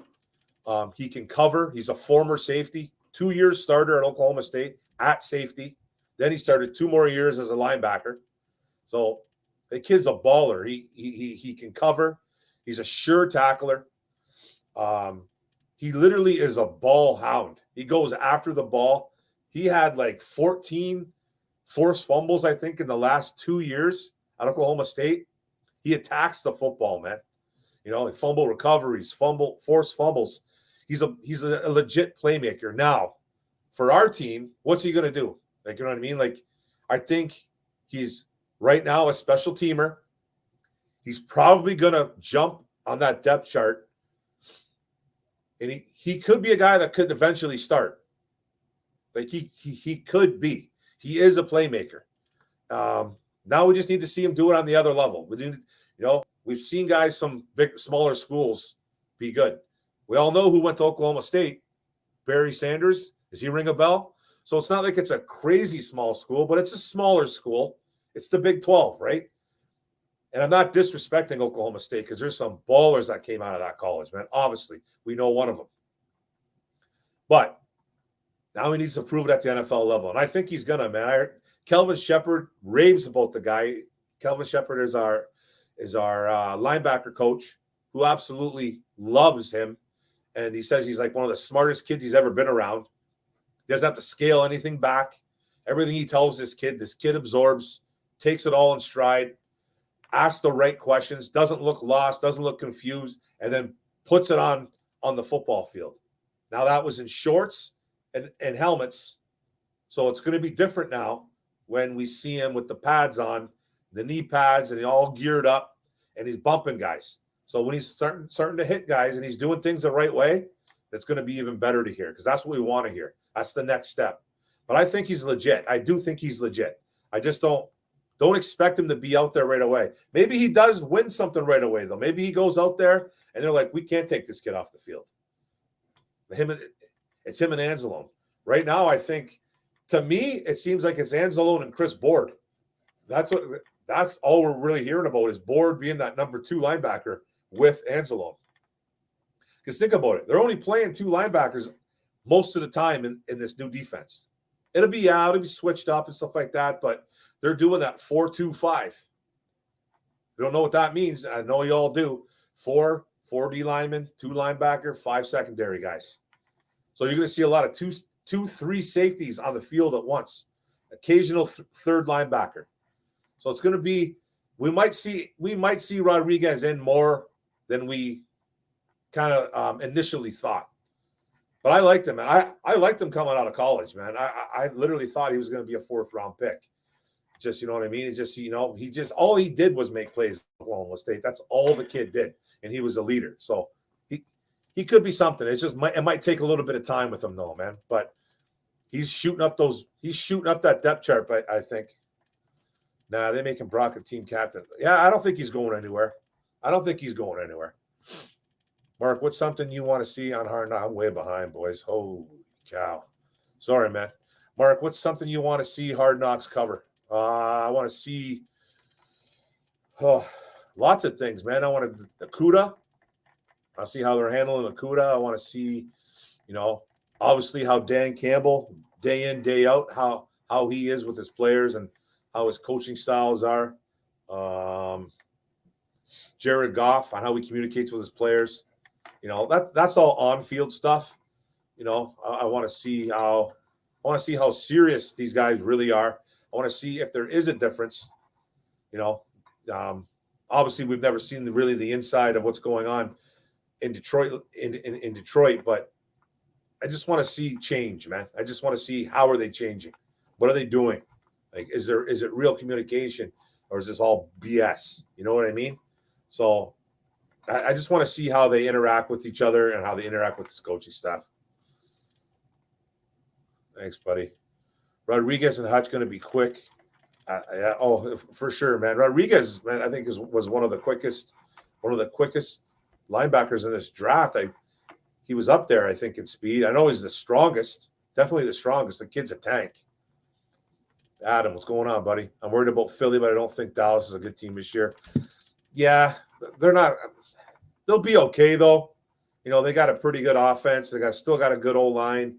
He can cover. He's a former safety, 2 years starter at Oklahoma State at safety. Then he started 2 more years as a linebacker. So the kid's a baller. He can cover. He's a sure tackler. He literally is a ball hound. He goes after the ball. He had like 14 forced fumbles, I think, in the last 2 years at Oklahoma State. He attacks the football, man. Fumble recoveries, forced fumbles. He's a legit playmaker. Now, for our team, what's he going to do? Like, you know what I mean? Like, I think he's right now a special teamer. He's probably going to jump on that depth chart. And he could be a guy that could eventually start. Like, he could be. He is a playmaker. Now we just need to see him do it on the other level. We've seen guys from smaller schools be good. We all know who went to Oklahoma State. Barry Sanders. Does he ring a bell? So it's not like it's a crazy small school, but it's a smaller school. It's the Big 12, right? And I'm not disrespecting Oklahoma State because there's some ballers that came out of that college, man. Obviously, we know one of them. But now he needs to prove it at the NFL level. And I think he's going to, man. Kelvin Shepard raves about the guy. Kelvin Shepard is our linebacker coach who absolutely loves him. And he says he's like one of the smartest kids he's ever been around. He doesn't have to scale anything back. Everything he tells this kid absorbs, takes it all in stride, asks the right questions, doesn't look lost, doesn't look confused, and then puts it on the football field. Now that was in shorts and helmets. So it's going to be different now when we see him with the pads on, the knee pads, and all geared up, and he's bumping guys. So when he's starting to hit guys and he's doing things the right way, that's going to be even better to hear because that's what we want to hear. That's the next step. But I think he's legit. I do think he's legit. I just don't expect him to be out there right away. Maybe he does win something right away, though. Maybe he goes out there and they're like, we can't take this kid off the field. It's him and Anzalone. Right now, I think, to me, it seems like it's Anzalone and Chris Board. That's all we're really hearing about is Board being that number 2 linebacker with Anzalone. Because think about it. They're only playing 2 linebackers most of the time in this new defense. It'll be switched up and stuff like that, but they're doing that 4-2-5. You don't know what that means. I know you all do. 4 D linemen, 2 linebacker, 5 secondary guys. So you're going to see a lot of 2-3 safeties on the field at once. Occasional third linebacker. So it's going to be we might see Rodriguez in more than we kind of initially thought. But I liked him, man. I liked him coming out of college, man. I literally thought he was going to be a 4th-round pick. Just, you know what I mean? It just, all he did was make plays at Oklahoma State. That's all the kid did, and he was a leader. So he could be something. It might take a little bit of time with him, though, man. But he's shooting up that depth chart, I think. Nah, they make him Brock a team captain. Yeah, I don't think he's going anywhere. Mark, what's something you want to see on Hard Knocks? I'm way behind, boys. Holy cow. Sorry, man. Mark, what's something you want to see Hard Knocks cover? I want to see lots of things, man. I want to Akuda. I'll see how they're handling Akuda. I want to see, obviously how Dan Campbell, day in, day out, how he is with his players and how his coaching styles are. Jared Goff on how he communicates with his players. That's all on-field stuff. I want to see how serious these guys really are. I want to see if there is a difference. Obviously we've never seen really the inside of what's going on in Detroit. In Detroit, but I just want to see change, man. I just want to see how are they changing. What are they doing? Like, is it real communication or is this all BS? You know what I mean? So I just want to see how they interact with each other and how they interact with this coaching staff. Thanks, buddy. Rodriguez and Hutch going to be quick. Yeah, for sure, man. Rodriguez, man, I think was one of the quickest linebackers in this draft. He was up there, I think, in speed. I know he's the strongest, definitely the strongest. The kid's a tank. Adam, what's going on, buddy? I'm worried about Philly, but I don't think Dallas is a good team this year. Yeah, they're not. They'll be okay, though. They got a pretty good offense. They still got a good O-line.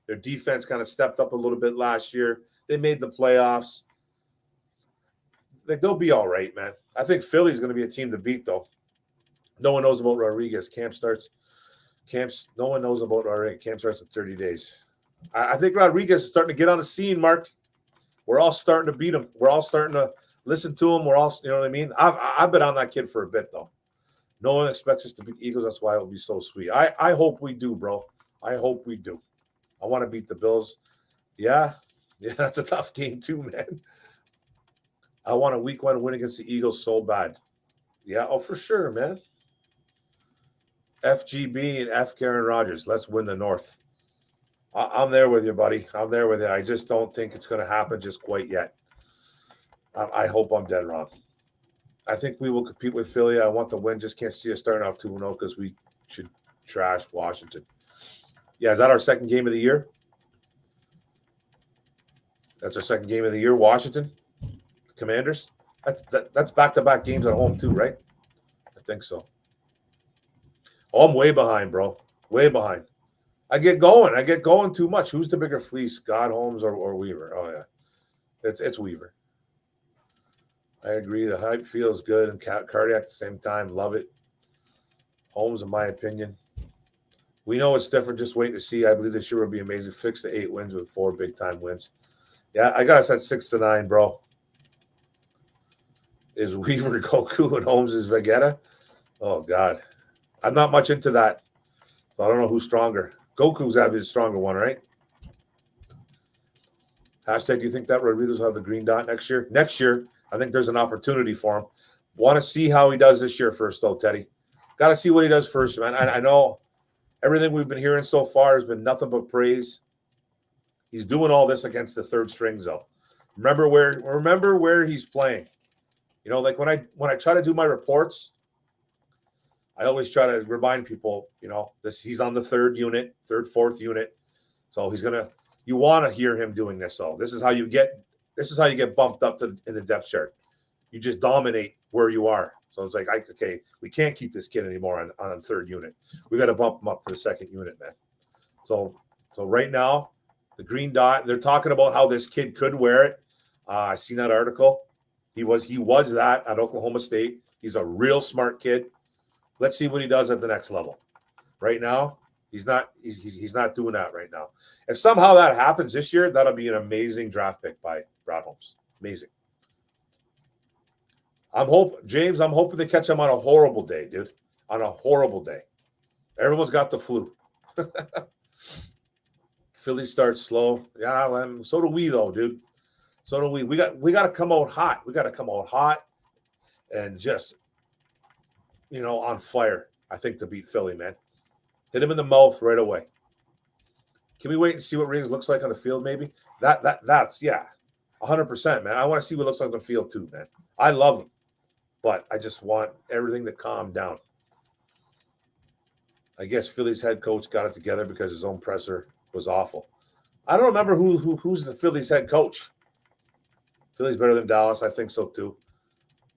Their defense kind of stepped up a little bit last year. They made the playoffs. They'll be all right, man. I think Philly's going to be a team to beat, though. No one knows about Rodriguez. No one knows about Rodriguez. Camp starts in 30 days. I think Rodriguez is starting to get on the scene, Mark. We're all starting to beat him. We're all starting to listen to him. We're all, you know what I mean? I've been on that kid for a bit, though. No one expects us to beat the Eagles. That's why it will be so sweet. I hope we do, bro. I hope we do. I want to beat the Bills. Yeah, that's a tough game too, man. I want a week 1 win against the Eagles so bad. Yeah, oh, for sure, man. FGB and F. Aaron Rodgers. Let's win the North. I'm there with you, buddy. I'm there with you. I just don't think it's going to happen just quite yet. I hope I'm dead wrong. I think we will compete with Philly. I want the win. Just can't see us starting off 2-0 because we should trash Washington. Yeah, is that our second game of the year? That's our second game of the year, Washington. Commanders. That's back-to-back games at home too, right? I think so. Oh, I'm way behind, bro. Way behind. I get going too much. Who's the bigger fleece, God, Holmes, or Weaver? Oh, yeah. It's Weaver. I agree. The hype feels good and cardiac at the same time. Love it. Holmes, in my opinion. We know it's different. Just wait to see. I believe this year will be amazing. Fix the 8 wins with 4 big-time wins. Yeah, I got us at 6-9, bro. Is Weaver Goku and Holmes is Vegeta? Oh, God. I'm not much into that. So I don't know who's stronger. Goku's got to be the stronger one, right? Hashtag, do you think that Rodriguez will have the green dot next year? Next year, I think there's an opportunity for him. Want to see how he does this year first, though, Teddy. Got to see what he does first, man. I know everything we've been hearing so far has been nothing but praise. He's doing all this against the third strings, though. Remember where he's playing. You know, like when I try to do my reports, I always try to remind people, you know, he's on the third, fourth unit. So you want to hear him doing this. So this is how you get bumped up in the depth chart. You just dominate where you are. So it's like, okay, we can't keep this kid anymore on third unit. We got to bump him up to the second unit, man. So right now, the green dot, they're talking about how this kid could wear it. I seen that article. He was that at Oklahoma State. He's a real smart kid. Let's see what he does at the next level. Right now, he's not doing that right now. If somehow that happens this year, that'll be an amazing draft pick by Brad Holmes. Amazing. I'm hoping they catch him on a horrible day, dude. On a horrible day. Everyone's got the flu. Philly starts slow. Yeah, so do we, though, dude. So do we. We got to come out hot. We got to come out hot and just, you know, on fire, I think, to beat Philly, man. Hit him in the mouth right away. Can we wait and see what Riggs looks like on the field, maybe? That's 100%, man. I want to see what it looks like on the field, too, man. I love him, but I just want everything to calm down. I guess Philly's head coach got it together because his own presser was awful. I don't remember who's the Philly's head coach. Philly's better than Dallas. I think so, too.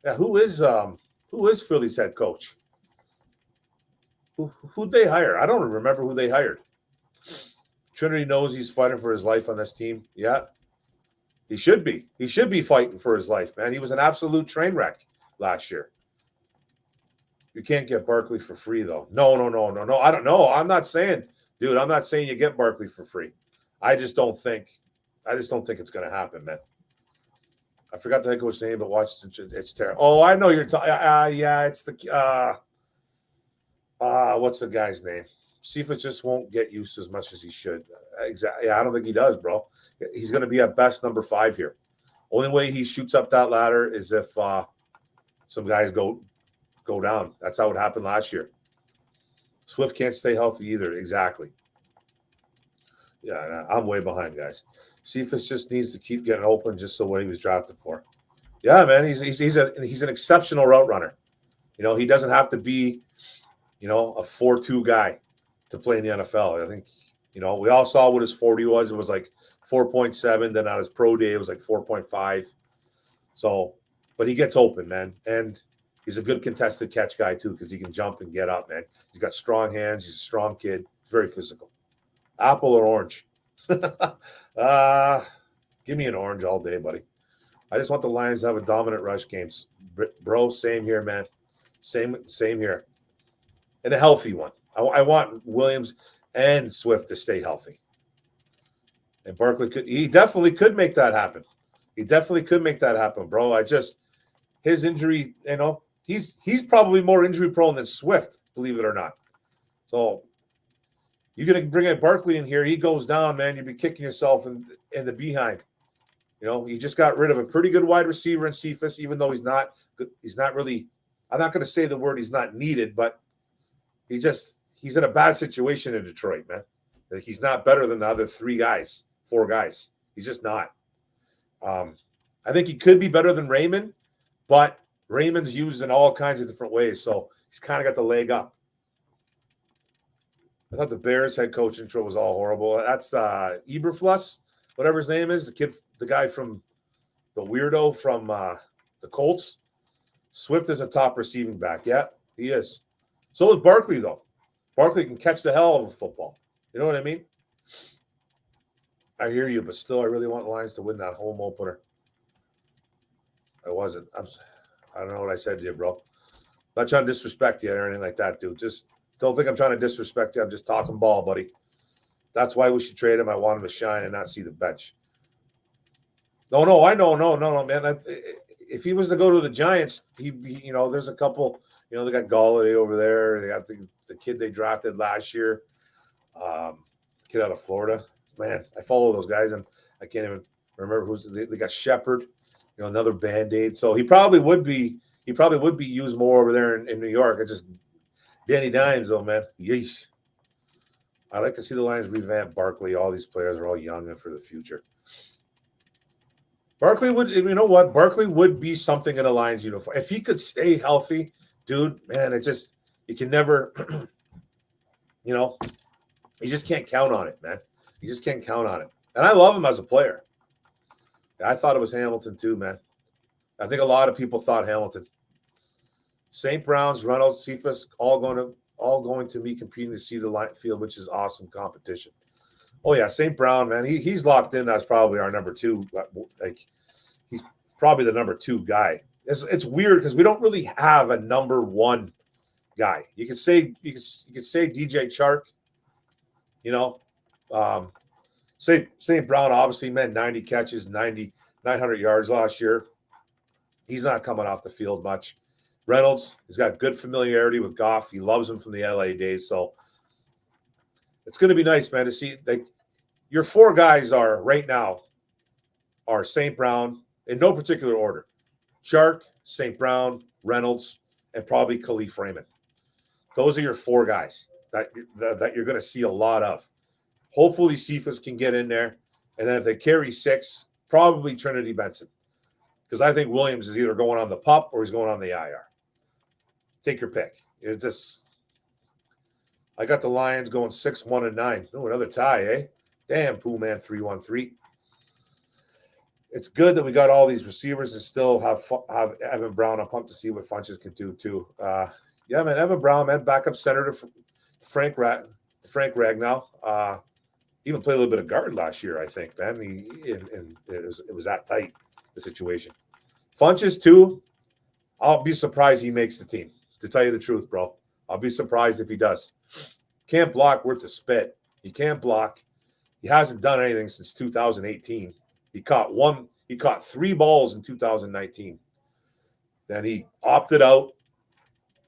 Yeah, who is Philly's head coach? Who'd they hire? I don't remember who they hired. Trinity knows he's fighting for his life on this team. Yeah, he should be. He should be fighting for his life, man. He was an absolute train wreck last year. You can't get Barkley for free, though. No. I don't know. I'm not saying you get Barkley for free. I just don't think it's going to happen, man. I forgot the head coach's name, but watch it's terrible. Oh, I know you're talking. Yeah, it's the what's the guy's name? Cephas just won't get used as much as he should. Exactly. Yeah, I don't think he does, bro. He's going to be at best number 5 here. Only way he shoots up that ladder is if some guys go down. That's how it happened last year. Swift can't stay healthy either. Exactly. Yeah, I'm way behind, guys. Cephas just needs to keep getting open just so what he was drafted for. Yeah, man, he's an exceptional route runner. You know, he doesn't have to be, you know, a 4.2 guy to play in the NFL. I think, you know, we all saw what his 40 was. It was like 4.7. Then on his pro day, it was like 4.5. So, but he gets open, man. And he's a good contested catch guy, too, because he can jump and get up, man. He's got strong hands. He's a strong kid. He's very physical. Apple or orange? Give me an orange all day, buddy. I just want the Lions to have a dominant rush games. Bro, same here, man. Same here. And a healthy one. I want Williams and Swift to stay healthy. And Barkley he definitely could make that happen. He definitely could make that happen, bro. His injury, he's probably more injury prone than Swift, believe it or not. So you're going to bring in Barkley in here. He goes down, man. You'd be kicking yourself in the behind. You just got rid of a pretty good wide receiver in Cephas, even though he's not really, I'm not going to say the word he's not needed, but he's in a bad situation in Detroit, man. He's not better than the other 4 guys. He's just not. I think he could be better than Raymond, but Raymond's used in all kinds of different ways, so he's kind of got the leg up. I thought the Bears head coach intro was all horrible. That's Eberflus, whatever his name is, the guy from the weirdo from the Colts. Swift is a top receiving back. Yeah, he is. So is Barkley, though. Barkley can catch the hell of a football. You know what I mean? I hear you, but still, I really want the Lions to win that home opener. I wasn't. I don't know what I said to you, bro. Not trying to disrespect you or anything like that, dude. Just don't think I'm trying to disrespect you. I'm just talking ball, buddy. That's why we should trade him. I want him to shine and not see the bench. No, I know. No, man. If he was to go to the Giants, there's a couple, they got Galladay over there. They got the kid they drafted last year, kid out of Florida. Man, I follow those guys, and I can't even remember they got Shepard, another Band-Aid. So he probably would be used more over there in New York. Danny Dimes, though, man. Yeesh. I like to see the Lions revamp Barkley. All these players are all young and for the future. Barkley would be something in a Lions uniform. If he could stay healthy, dude, man, you can never, you just can't count on it, man. You just can't count on it. And I love him as a player. I thought it was Hamilton too, man. I think a lot of people thought Hamilton. St. Brown's, Reynolds, Cephas, all going to be competing to see the line field, which is awesome competition. Oh yeah, St. Brown, man, he's locked in as probably our number 2. Like he's probably the number 2 guy. It's weird because we don't really have a number 1 guy. You could say DJ Chark, say St. Brown, obviously, man, 90 catches, 900 yards last year. He's not coming off the field much. Reynolds, he's got good familiarity with Goff. He loves him from the LA days. So it's going to be nice, man, to see. Like, your 4 guys right now are St. Brown in no particular order. Chark, St. Brown, Reynolds, and probably Khalif Raymond. Those are your 4 guys that you're going to see a lot of. Hopefully Cephas can get in there. And then if they carry 6, probably Trinity Benson. Because I think Williams is either going on the PUP or he's going on the IR. Take your pick. I got the Lions going 6-1-9. Oh, another tie, eh? Damn, Pooh Man 3-1-3. It's good that we got all these receivers and still have Evan Brown. I'm pumped to see what Funches can do too. Yeah, man, Evan Brown, man, backup center to Frank Ragnow. Even played a little bit of guard last year, I think, man. It was that tight, the situation. Funches too. I'll be surprised he makes the team. To tell you the truth, bro, I'll be surprised if he does. Can't block worth the spit. He can't block. He hasn't done anything since 2018. He caught 3 balls in 2019. Then he opted out.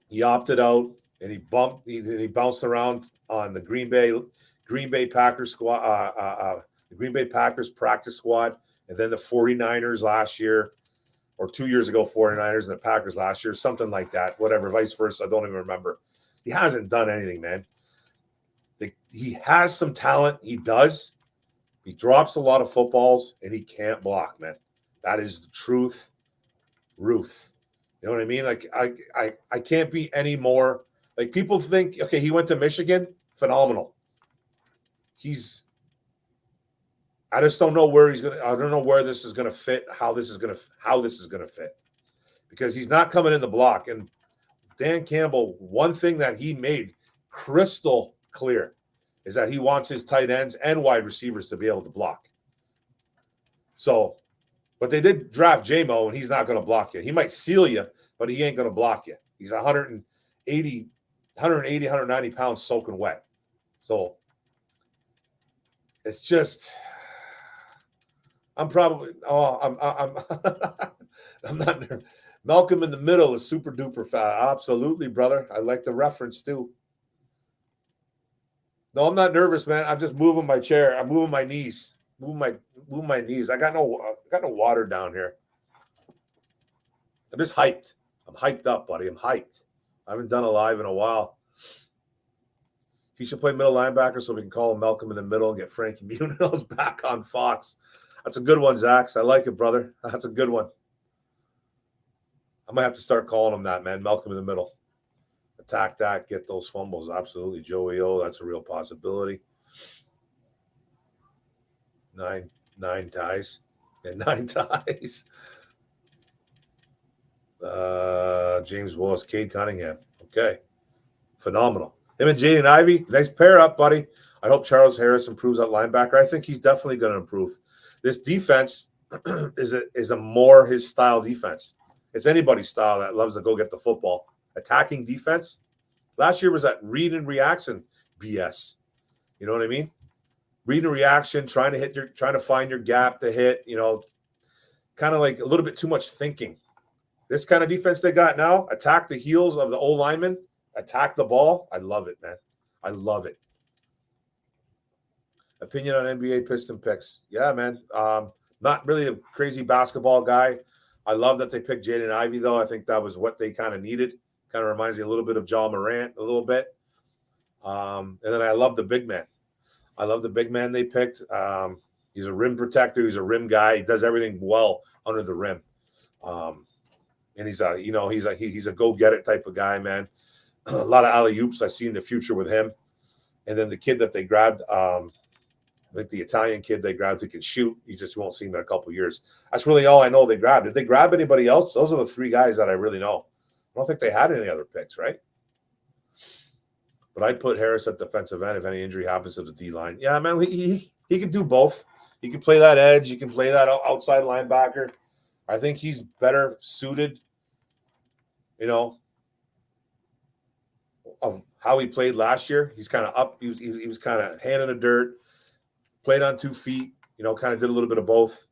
And he bounced around on the Green Bay Packers squad, the Green Bay Packers practice squad, and then the 49ers last year, or 2 years ago, 49ers and the Packers last year, something like that, whatever, vice versa. I don't even remember. He hasn't done anything, man. He has some talent. He does. He drops a lot of footballs, and he can't block, man. That is the truth. Ruth. You know what I mean? Like, I can't be any more. Like, people think, okay, he went to Michigan. Phenomenal. I just don't know where I don't know where this is gonna fit, how this is gonna fit. Because he's not coming in the block. And Dan Campbell, one thing that he made crystal clear is that he wants his tight ends and wide receivers to be able to block. So, but they did draft J-Mo, and he's not going to block you. He might seal you, but he ain't going to block you. He's 190 pounds soaking wet. So, it's just, I'm probably. Oh, I'm not. Malcolm in the Middle is super duper fat. Absolutely, brother. I like the reference too. No, I'm not nervous, man. I'm just moving my chair. I'm moving my knees. Moving my knees. I got no water down here. I'm just hyped. I'm hyped up, buddy. I'm hyped. I haven't done a live in a while. He should play middle linebacker so we can call him Malcolm in the Middle and get Frankie Muniz back on Fox. That's a good one, Zax. I like it, brother. That's a good one. I might have to start calling him that, man. Malcolm in the Middle. Attack that, get those fumbles. Absolutely. Joey O, that's a real possibility. Nine ties. And 9 ties. James Willis, Cade Cunningham. Okay. Phenomenal. Him and Jaden Ivey, nice pair up, buddy. I hope Charles Harris improves at linebacker. I think he's definitely going to improve. This defense is a more his style defense. It's anybody's style that loves to go get the football. Attacking defense. Last year was that read and reaction BS. You know what I mean? Read and reaction, trying to find your gap to hit, kind of like a little bit too much thinking. This kind of defense they got now, attack the heels of the O lineman, attack the ball. I love it, man. I love it. Opinion on NBA Piston picks. Yeah, man. Not really a crazy basketball guy. I love that they picked Jaden Ivey, though. I think that was what they kind of needed. Kind of reminds me a little bit of John Morant, a little bit. And then I love the big man. I love the big man they picked. He's a rim protector. He's a rim guy. He does everything well under the rim. And he's a go-get-it type of guy, man. A lot of alley-oops I see in the future with him. And then the kid that they grabbed, like the Italian kid they grabbed who can shoot, he just won't see him in a couple of years. That's really all I know they grabbed. Did they grab anybody else? Those are the 3 guys that I really know. I don't think they had any other picks, right? But I'd put Harris at defensive end if any injury happens to the D-line. Yeah, man, he can do both. He can play that edge. He can play that outside linebacker. I think he's better suited, of how he played last year. He's kind of up. He was kind of hand in the dirt, played on 2 feet, kind of did a little bit of both.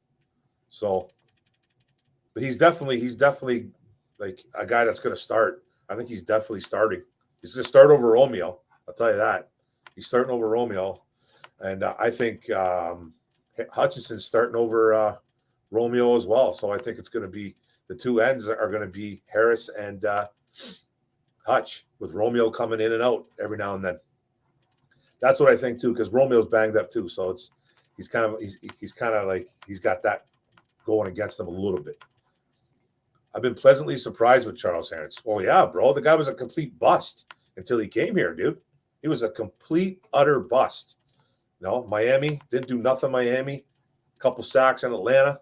So, but he's definitely like a guy that's going to start. I think he's definitely starting. He's going to start over Romeo. I'll tell you that. He's starting over Romeo. And I think Hutchinson's starting over Romeo as well. So I think it's going to be the 2 ends are going to be Harris and Hutch, with Romeo coming in and out every now and then. That's what I think too, because Romeo's banged up too. So he's kind of like he's got that going against him a little bit. I've been pleasantly surprised with Charles Harris. Oh yeah, bro. The guy was a complete bust until he came here, dude. He was a complete, utter bust. Miami, didn't do nothing. Miami, a couple sacks in Atlanta.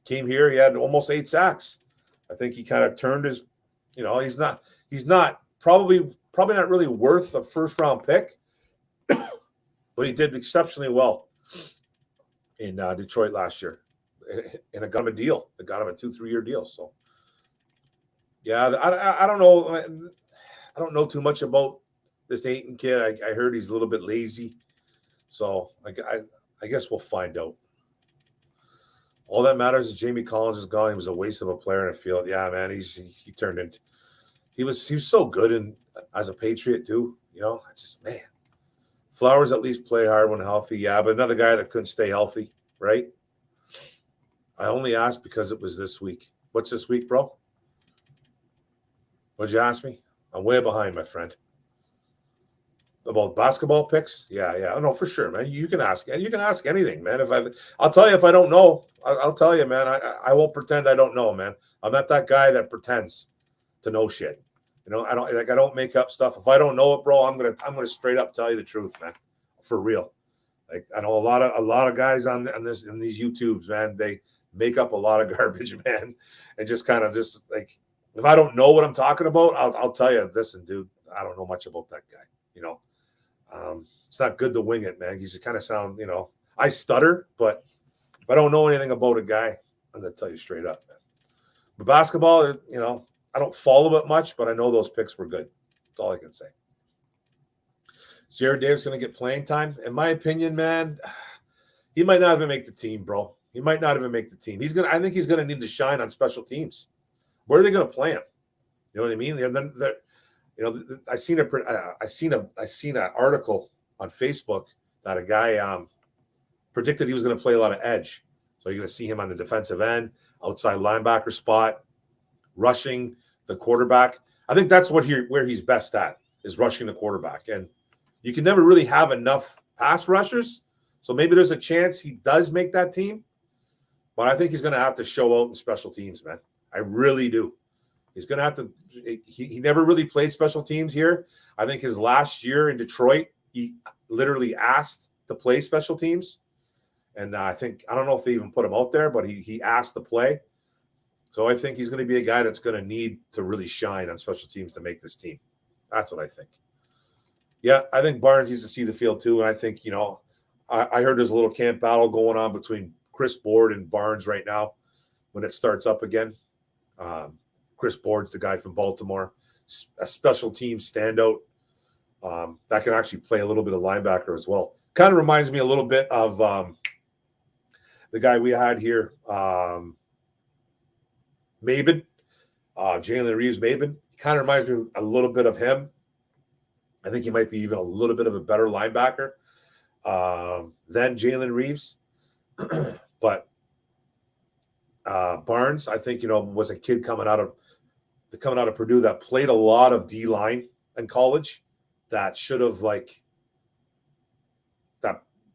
Came here, he had almost 8 sacks. I think he kind of turned his, he's not probably not really worth a first-round pick, but he did exceptionally well in Detroit last year. And it got him a deal. It got him a 2-3 year deal. So, yeah, I don't know. I don't know too much about this Ayton kid. I heard he's a little bit lazy. So I guess we'll find out. All that matters is Jamie Collins is gone. He was a waste of a player in the field. Yeah, man, he turned into he was so good as a Patriot too. It's just, man. Flowers at least play hard when healthy. Yeah, but another guy that couldn't stay healthy, right? I only asked because it was this week. What's this week, bro? What'd you ask me? I'm way behind, my friend. About basketball picks? Yeah. Oh, no, for sure, man. You can ask anything, man. I'll tell you if I don't know. I'll tell you, man. I won't pretend I don't know, man. I'm not that guy that pretends to know shit. I don't make up stuff. If I don't know it, bro, I'm gonna straight up tell you the truth, man. For real. Like, I know a lot of guys on these YouTubes, man. They make up a lot of garbage, man, and just kind of just like, if I don't know what I'm talking about, I'll tell you, listen, dude, I don't know much about that guy. It's not good to wing it, man. You just kind of sound, I stutter, but if I don't know anything about a guy, I'm gonna tell you straight up, man. But basketball, I don't follow it much, but I know those picks were good. That's all I can say. Jared Davis going to get playing time? In my opinion, man, he might not even make the team, bro. He might not even make the team. I think he's gonna need to shine on special teams. Where are they gonna play him? You know what I mean? And then I seen an article on Facebook that a guy predicted he was going to play a lot of edge. So you're going to see him on the defensive end, outside linebacker spot, rushing the quarterback. I think that's where he's best at, is rushing the quarterback. And you can never really have enough pass rushers. So maybe there's a chance he does make that team. But I think he's going to have to show out in special teams, man. I really do. He's going to have to – he never really played special teams here. I think his last year in Detroit, he literally asked to play special teams. And I don't know if they even put him out there, but he asked to play. So I think he's going to be a guy that's going to need to really shine on special teams to make this team. That's what I think. Yeah, I think Barnes needs to see the field too. And I think, I heard there's a little camp battle going on between Chris Board and Barnes right now when it starts up again. Chris Board's the guy from Baltimore, a special team standout that can actually play a little bit of linebacker as well. Kind of reminds me a little bit of the guy we had here, Maben, Jalen Reeves-Maben. Kind of reminds me a little bit of him. I think he might be even a little bit of a better linebacker than Jalen Reeves. But Barnes, I think, was a kid coming out of Purdue that played a lot of D-line in college that should have that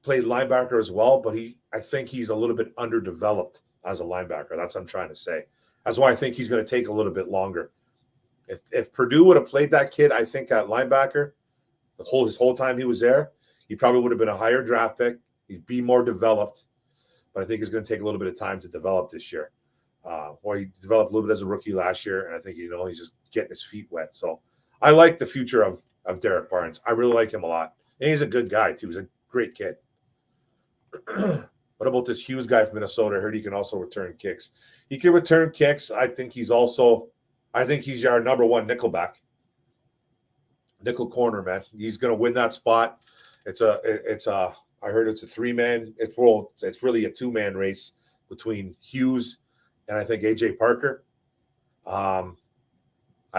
played linebacker as well. But I think he's a little bit underdeveloped as a linebacker. That's what I'm trying to say. That's why I think he's going to take a little bit longer. If Purdue would have played that kid, I think at linebacker, his whole time he was there, he probably would have been a higher draft pick. He'd be more developed. But I think it's going to take a little bit of time to develop this year. Or he developed a little bit as a rookie last year, and I think he's just getting his feet wet. So I like the future of Derek Barnes. I really like him a lot. And he's a good guy, too. He's a great kid. What about this Hughes guy from Minnesota? I heard he can also return kicks. He can return kicks. I think he's our number one nickelback. Nickel corner, man. He's going to win that spot. I heard it's a three-man. It's really a two-man race between Hughes and I think AJ Parker. I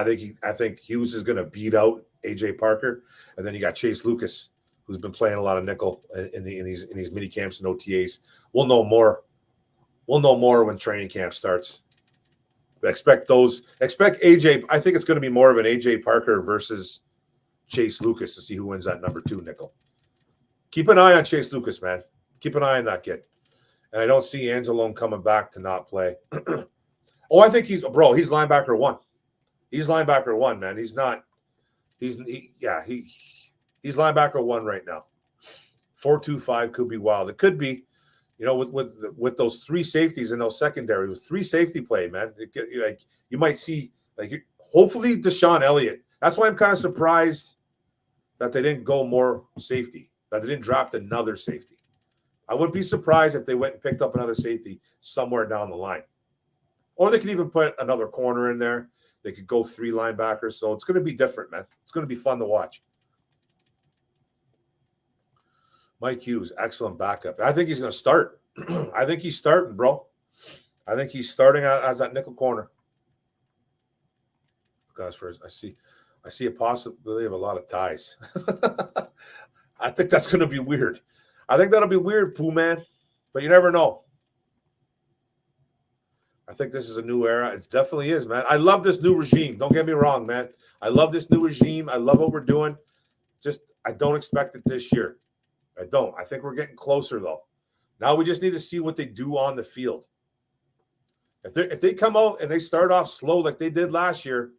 think Hughes is going to beat out AJ Parker, and then you got Chase Lucas, who's been playing a lot of nickel in these mini camps and OTAs. We'll know more. We'll know more when training camp starts. Expect AJ. I think it's going to be more of an AJ Parker versus Chase Lucas to see who wins that number 2 nickel. Keep an eye on Chase Lucas, man. Keep an eye on that kid. And I don't see Anzalone coming back to not play. I think he's linebacker 1. He's linebacker 1, man. He's linebacker 1 right now. 4-2-5 could be wild. It could be, with those 3 safeties in those secondary, with 3 safety play, man. You might see, hopefully Deshaun Elliott. That's why I'm kind of surprised that they didn't go more safety, that they didn't draft another safety. I wouldn't be surprised if they went and picked up another safety somewhere down the line. Or they could even put another corner in there. They could go 3 linebackers. So it's going to be different, man. It's going to be fun to watch. Mike Hughes, excellent backup. I think he's going to start. I think he's starting, bro. I think he's starting as that nickel corner. Guys, first, I see a possibility of a lot of ties. I think that's going to be weird. I think that'll be weird, Pooh Man, but you never know. I think this is a new era. It definitely is, man. I love this new regime. Don't get me wrong, man. I love this new regime. I love what we're doing. Just, I don't expect it this year. I don't. I think we're getting closer, though. Now we just need to see what they do on the field. If they come out and they start off slow like they did last year,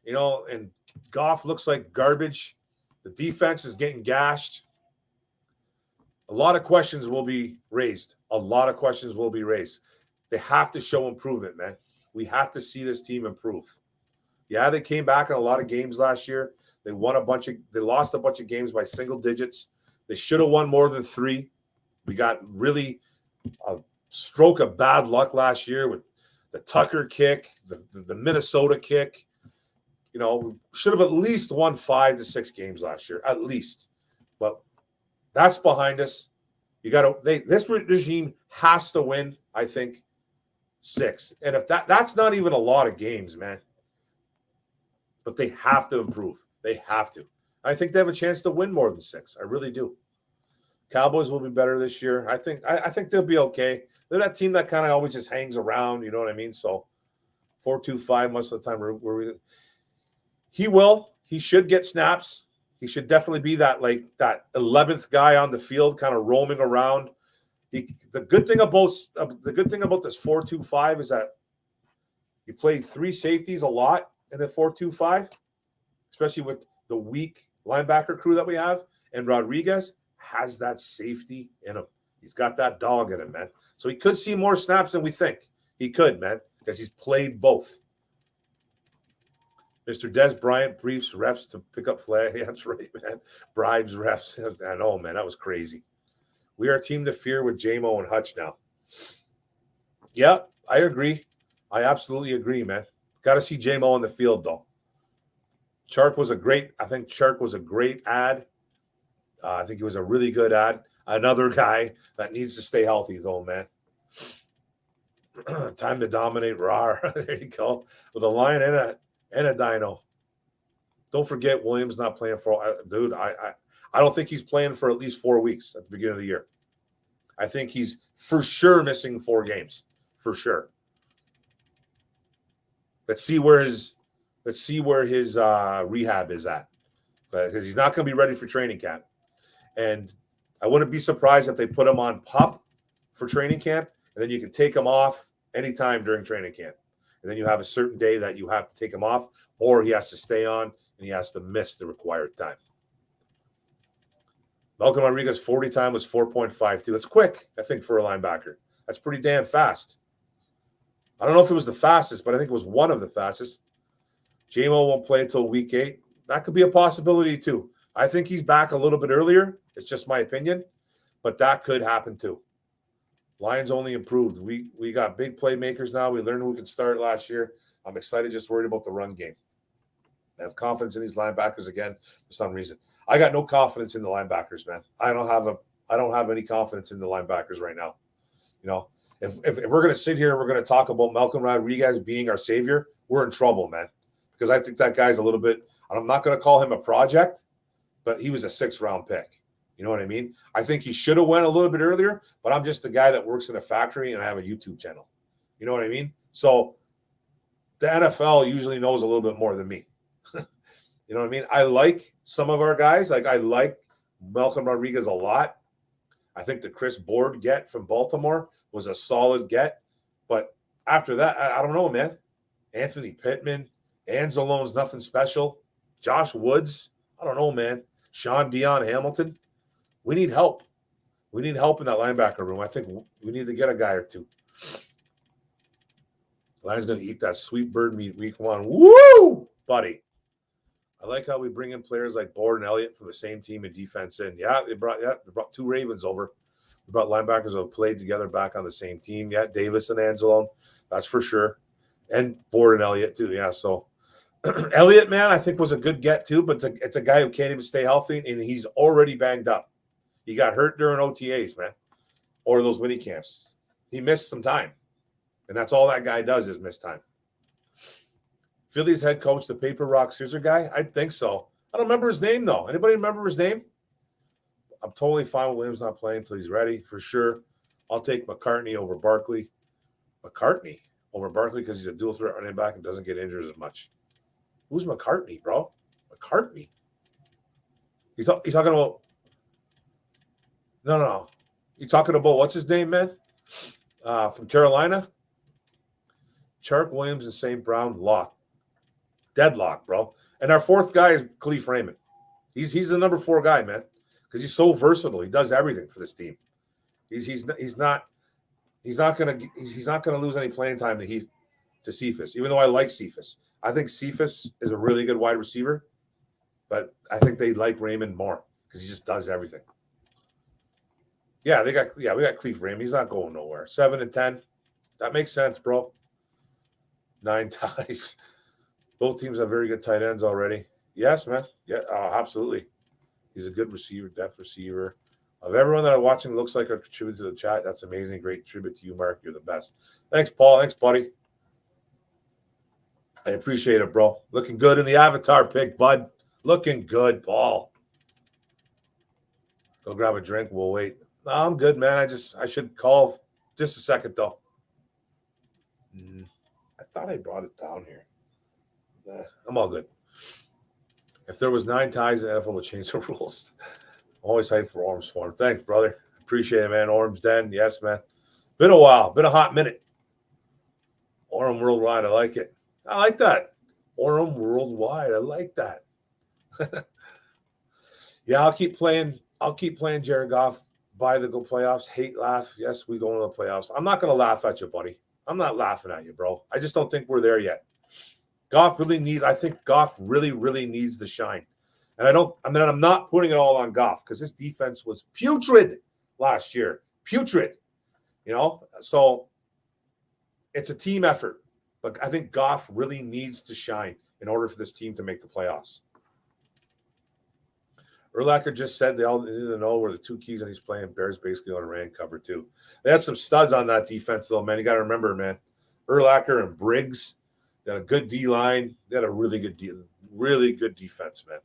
and Goff looks like garbage, the defense is getting gashed, a lot of questions will be raised. They have to show improvement, man. We have to see this team improve. Yeah, they came back in a lot of games last year. They lost a bunch of games by single digits. They should have won more than 3. We got really a stroke of bad luck last year with the Tucker kick, the Minnesota kick. We should have at least won 5 to 6 games last year, at least. But that's behind us. This regime has to win, I think, 6. And if that's not even a lot of games, man. But they have to improve. They have to. I think they have a chance to win more than 6. I really do. Cowboys will be better this year. I think they'll be okay. They're that team that kind of always just hangs around. You know what I mean? So 4-2-5 most of the time. He should get snaps. He should definitely be that 11th guy on the field, kind of roaming around. The good thing about this 4-2-5 is that you play 3 safeties a lot in the 4-2-5, especially with the weak linebacker crew that we have. And Rodriguez has that safety in him. He's got that dog in him, man. So he could see more snaps than we think. He could, man, because he's played both. Mr. Des Bryant briefs refs to pick up flag. Yeah, that's right, man. Bribes refs. I know, man. That was crazy. We are a team to fear with J-Mo and Hutch now. Yeah, I agree. I absolutely agree, man. Got to see J-Mo on the field, though. Chark was a great ad. I think he was a really good ad. Another guy that needs to stay healthy, though, man. Time to dominate. Rawr. There you go. With a lion and a dino. Don't forget Williams not playing for – dude, I don't think he's playing for at least 4 weeks at the beginning of the year. I think he's for sure missing 4 games. For sure. Let's see where his rehab is at. Because he's not going to be ready for training camp. And I wouldn't be surprised if they put him on PUP for training camp, and then you can take him off anytime during training camp. And then you have a certain day that you have to take him off, or he has to stay on, and he has to miss the required time. Malcolm Rodriguez's 40 time was 4.52. It's quick, I think, for a linebacker. That's pretty damn fast. I don't know if it was the fastest, but I think it was one of the fastest. J-Mo won't play until week 8. That could be a possibility, too. I think he's back a little bit earlier. It's just my opinion, but that could happen too. Lions only improved. We got big playmakers now. We learned who can start last year. I'm excited, just worried about the run game. I have confidence in these linebackers again for some reason. I got no confidence in the linebackers, man. I don't have any confidence in the linebackers right now. You know, if we're going to sit here and we're going to talk about Malcolm Rodriguez being our savior, we're in trouble, man. Because I think that guy's a little bit, I'm not going to call him a project, but he was a 6th-round pick. You know what I mean? I think he should have went a little bit earlier, but I'm just a guy that works in a factory and I have a YouTube channel. You know what I mean? So the NFL usually knows a little bit more than me. You know what I mean? I like some of our guys. Like I like Malcolm Rodriguez a lot. I think the Chris Board get from Baltimore was a solid get. But after that, I don't know, man. Anthony Pittman, Anzalone's nothing special. Josh Woods, I don't know, man. Sean Dion Hamilton. We need help. We need help in that linebacker room. I think we need to get a guy or 2. Lions going to eat that sweet bird meat week 1. Woo, buddy. I like how we bring in players like Board and Elliott from the same team in defense in. They brought 2 Ravens over. They brought linebackers who have played together back on the same team. Yeah, Davis and Anzalone. That's for sure. And Board and Elliott too. Yeah, so Elliott, man, I think was a good get too, but it's a guy who can't even stay healthy, and he's already banged up. He got hurt during OTAs, man, or those mini camps. He missed some time, and that's all that guy does is miss time. Philly's head coach, the paper, rock, scissor guy? I think so. I don't remember his name, though. Anybody remember his name? I'm totally fine with Williams not playing until he's ready, for sure. I'll take McCartney over Barkley. McCartney over Barkley because he's a dual threat running back and doesn't get injured as much. Who's McCartney, bro? McCartney. He's talking about – No. You talking about what's his name, man? From Carolina? Chark, Williams, and St. Brown, lock. Deadlock, bro. And our 4th guy is Khalif Raymond. He's the number 4 guy, man, because he's so versatile. He does everything for this team. He's not gonna lose any playing time to Cephas, even though I like Cephas. I think Cephas is a really good wide receiver, but I think they like Raymond more because he just does everything. We got Khalif Raymond. He's not going nowhere. 7 and 10. That makes sense, bro. 9 ties. Both teams have very good tight ends already. Yes, man. Yeah, absolutely. He's a good receiver, depth receiver. Of everyone that I'm watching looks like a contributor to the chat. That's amazing. Great tribute to you, Mark. You're the best. Thanks, Paul. Thanks, buddy. I appreciate it, bro. Looking good in the avatar pic, bud. Looking good, Paul. Go grab a drink. We'll wait. No, I'm good, man. I should call just a second, though. I thought I brought it down here. I'm all good. If there was 9 ties, the NFL would change the rules. Always hyped for Orum's Farm. Thanks, brother. Appreciate it, man. Orum's Den. Yes, man. Been a while. Been a hot minute. Orum Worldwide. I like it. I like that. Orum Worldwide. I like that. Yeah, I'll keep playing Jared Goff. Buy the go playoffs. Hate, laugh. Yes, we go into the playoffs. I'm not going to laugh at you, buddy. I'm not laughing at you, bro. I just don't think we're there yet. I think Goff really, really needs the shine. And I'm not putting it all on Goff because this defense was putrid last year. Putrid. So it's a team effort. But I think Goff really needs to shine in order for this team to make the playoffs. Urlacher just said they all needed to know where the 2 keys and he's playing Bears basically on a rain cover too. They had some studs on that defense though, man. You got to remember, man. Urlacher and Briggs, they had a good D-line. They had a really good defense, man.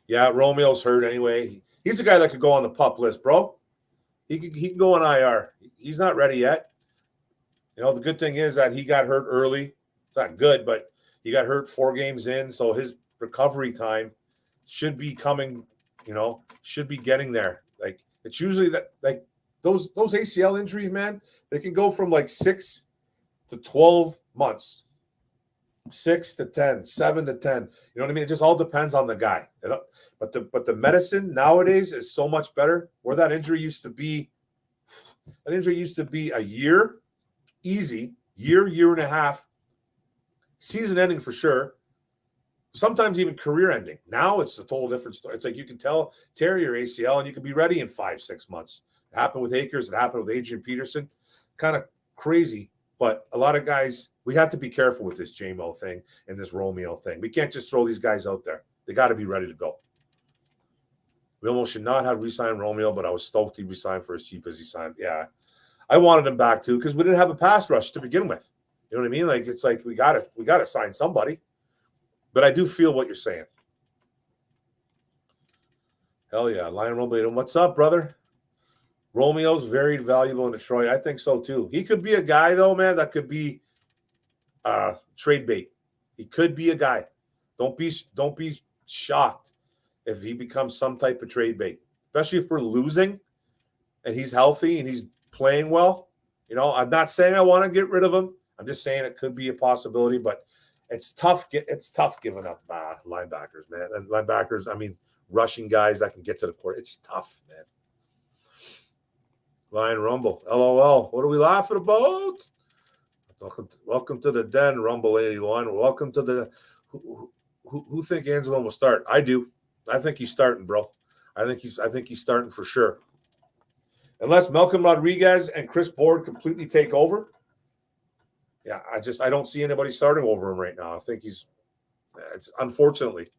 Yeah, Romeo's hurt anyway. He's a guy that could go on the PUP list, bro. He can go on IR. He's not ready yet. The good thing is that he got hurt early. It's not good, but he got hurt 4 games in, so his recovery time should be coming, should be getting there. Like, it's usually that, like, those ACL injuries, man, they can go from like 6 to 12 months. 6 to 10, 7 to 10. You know what I mean? It just all depends on the guy. But the medicine nowadays is so much better. Where that injury used to be a year, easy, year and a half, season ending for sure. Sometimes even career ending. Now it's a total different story. It's like you can tear your ACL and you can be ready in 5-6 months. It happened with Akers. It happened with Adrian Peterson. Kind of crazy. But a lot of guys, we have to be careful with this JMO thing and this Romeo thing. We can't just throw these guys out there. They got to be ready to go. We almost should not have re-signed Romeo, but I was stoked he re-signed for as cheap as he signed. Yeah, I wanted him back too because we didn't have a pass rush to begin with. You know what I mean? Like, it's like we got to sign somebody. But I do feel what you're saying. Hell yeah, Lion Rumble. And what's up, brother? Romeo's very valuable in Detroit. I think so too. He could be a guy though, man, that could be trade bait. He could be a guy. Don't be shocked if he becomes some type of trade bait, especially if we're losing and he's healthy and he's playing well. I'm not saying I want to get rid of him. I'm just saying it could be a possibility, but it's tough. It's tough giving up linebackers, man. And linebackers, I mean, rushing guys that can get to the court. It's tough, man. Lion Rumble. LOL. What are we laughing about? Welcome to the den, Rumble 81. Welcome to the who think Anzalone will start? I do. I think he's starting, bro. I think he's starting for sure. Unless Malcolm Rodriguez and Chris Board completely take over. Yeah, I don't see anybody starting over him right now. I think unfortunately,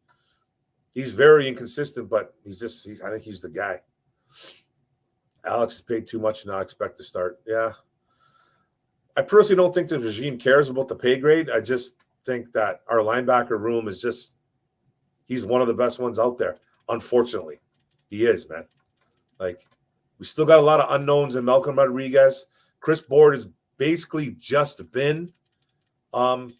he's very inconsistent, but I think he's the guy. Alex is paid too much to not expect to start. Yeah. I personally don't think the regime cares about the pay grade. I just think that our linebacker room is he's one of the best ones out there. Unfortunately, he is, man. Like, we still got a lot of unknowns in Malcolm Rodriguez. Chris Board has basically just been a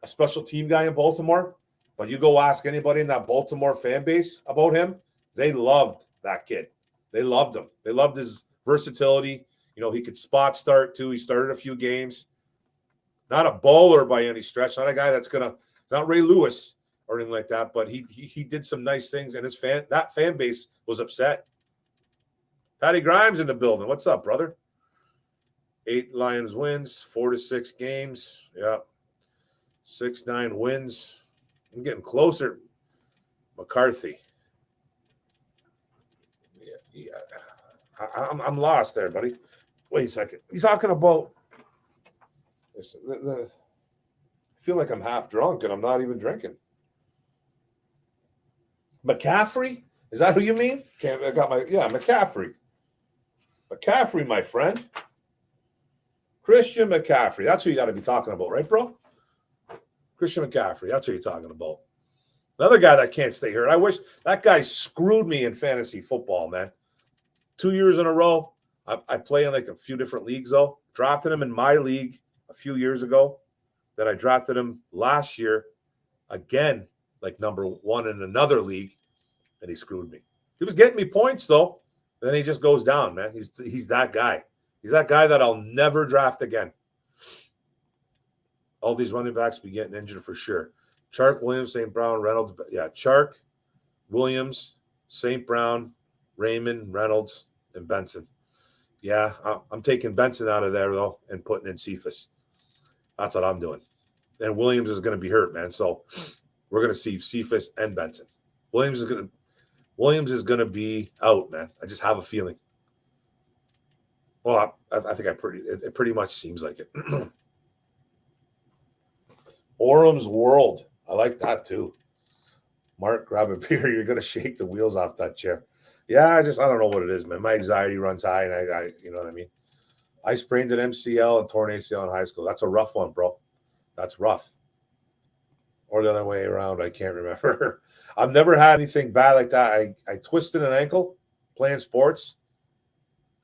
special team guy in Baltimore. But you go ask anybody in that Baltimore fan base about him, they loved that kid. They loved him. They loved his versatility. He could spot start too. He started a few games. Not a baller by any stretch. Not a guy that's not Ray Lewis or anything like that. But he did some nice things, and that fan base was upset. Patty Grimes in the building. What's up, brother? 8 Lions wins, 4 to 6 games. Yeah, 6-9 wins. I'm getting closer. McCarthy. Yeah. I'm lost there, buddy. Wait a second. You talking about? I feel like I'm half drunk and I'm not even drinking. McCaffrey? Is that who you mean? I got McCaffrey. McCaffrey, my friend. Christian McCaffrey. That's who you got to be talking about, right, bro? Christian McCaffrey. That's who you're talking about. Another guy that can't stay here. I wish that guy screwed me in fantasy football, man. 2 years in a row. I play in like a few different leagues, though. Drafted him in my league a few years ago. Then I drafted him last year again, like number one in another league, and he screwed me. He was getting me points, though. Then he just goes down, man. He's that guy. He's that guy that I'll never draft again. All these running backs be getting injured for sure. Chark, Williams, St. Brown, Reynolds. Yeah, Chark, Williams, St. Brown, Raymond, Reynolds, and Benson. Yeah, I'm taking Benson out of there, though, and putting in Cephas. That's what I'm doing. And Williams is going to be hurt, man. So we're going to see Cephas and Benson. Williams is going to be out, man. I just have a feeling. Well, I think it pretty much seems like it. Orum's World. I like that too. Mark, grab a beer. You're going to shake the wheels off that chair. Yeah, I don't know what it is, man. My anxiety runs high, and I you know what I mean? I sprained an MCL and torn ACL in high school. That's a rough one, bro. That's rough. Or the other way around, I can't remember. I've never had anything bad like that. I twisted an ankle playing sports.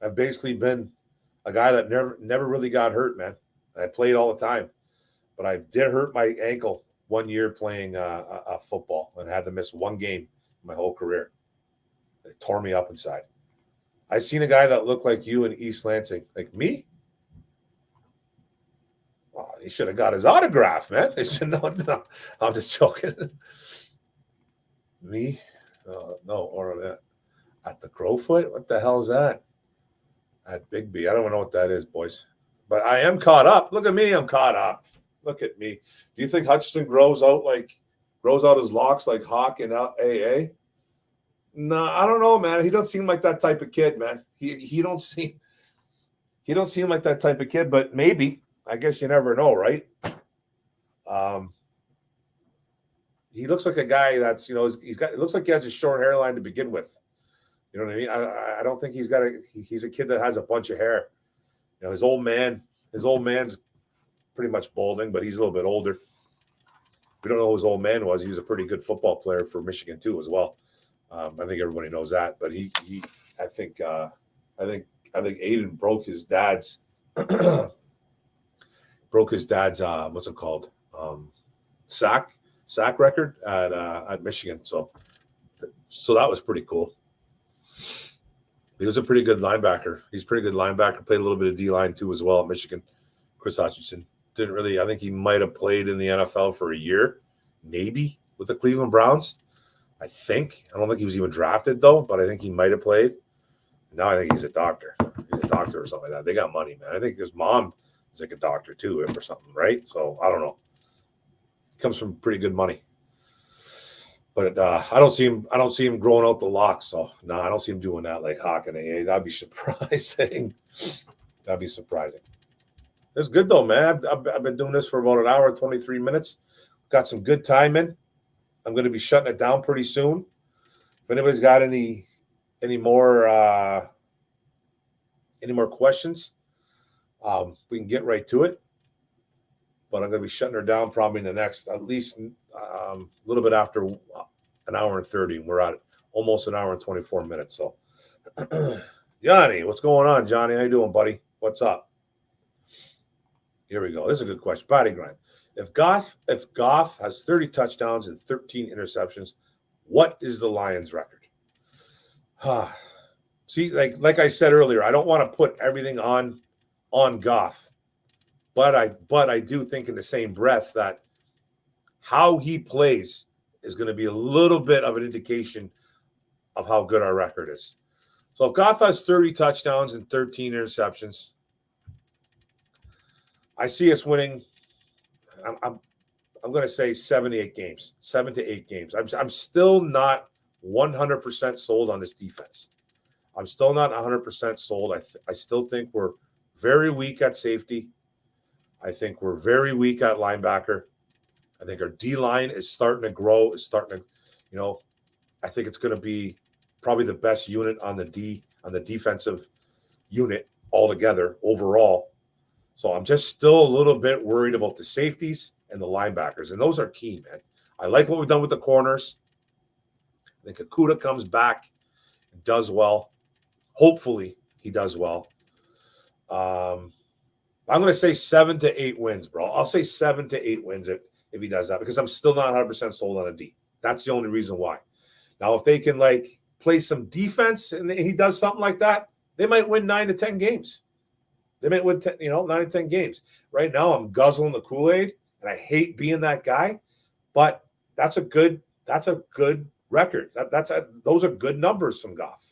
I've basically been a guy that never really got hurt, man. I played all the time. But I did hurt my ankle 1 year playing football and had to miss one game my whole career. It tore me up inside. I seen a guy that looked like you in East Lansing. Like me? Oh, he should have got his autograph, man. No, I'm just joking. Me? No, or at the Crowfoot? What the hell is that? At Big B. I don't know what that is, boys. But I am caught up. Look at me. I'm caught up. Look at me. Do you think Hutchinson grows out his locks like Hawk in AA? No, I don't know, man. He don't seem like that type of kid, man. He don't seem like that type of kid, but maybe. I guess you never know, right? He looks like a guy that's, it looks like he has a short hairline to begin with. You know what I mean? I don't think he's a kid that has a bunch of hair. His old man's pretty much balding, but he's a little bit older. We don't know who his old man was. He was a pretty good football player for Michigan too, as well. I think everybody knows that. But I think Aiden broke his dad's what's it called? Sack record at Michigan. So that was pretty cool. He was a pretty good linebacker. He's a pretty good linebacker. Played a little bit of D-line too as well at Michigan. Chris Hutchinson didn't really. I think he might have played in the NFL for a year, maybe with the Cleveland Browns. I don't think he was even drafted though, but I think he might have played. Now I think he's a doctor. He's a doctor or something like that. They got money, man. I think his mom is like a doctor too, or something, right? So I don't know. Comes from pretty good money. But I don't see him growing out the locks. So no, I don't see him doing that like Hawk and AA. That'd be surprising. That'd be surprising. It's good though, man. I've been doing this for about an hour and 23 minutes. Got some good time in. I'm going to be shutting it down pretty soon. If anybody's got any more questions, we can get right to it. But I'm going to be shutting her down probably in the next, at least a little bit after an hour and 30. And we're at almost an hour and 24 minutes. So, Johnny, what's going on, Johnny? How you doing, buddy? What's up? Here we go. This is a good question. Body grind. If Goff has 30 touchdowns and 13 interceptions, what is the Lions' record? See, like I said earlier, I don't want to put everything on Goff, but I do think in the same breath that how he plays is going to be a little bit of an indication of how good our record is. So if Goff has 30 touchdowns and 13 interceptions, I see us winning. I'm going to say 7 to 8 games. I'm still not 100% sold on this defense. I'm still not 100% sold. I still think we're very weak at safety. I think we're very weak at linebacker. I think our D-line is starting to grow. I think it's going to be probably the best unit on the defensive unit altogether overall. So I'm just still a little bit worried about the safeties and the linebackers, and those are key, man. I like what we've done with the corners. I think Okudah comes back and does well. Hopefully he does well. I'm going to say 7 to 8 wins, bro. I'll say 7 to 8 wins if he does that, because I'm still not 100% sold on a D. That's the only reason why. Now, if they can like play some defense and he does something like that, they might win 9 to 10 games. They might win 9 to 10 games. Right now, I'm guzzling the Kool-Aid, and I hate being that guy, but that's a good record. Those are good numbers from Goff.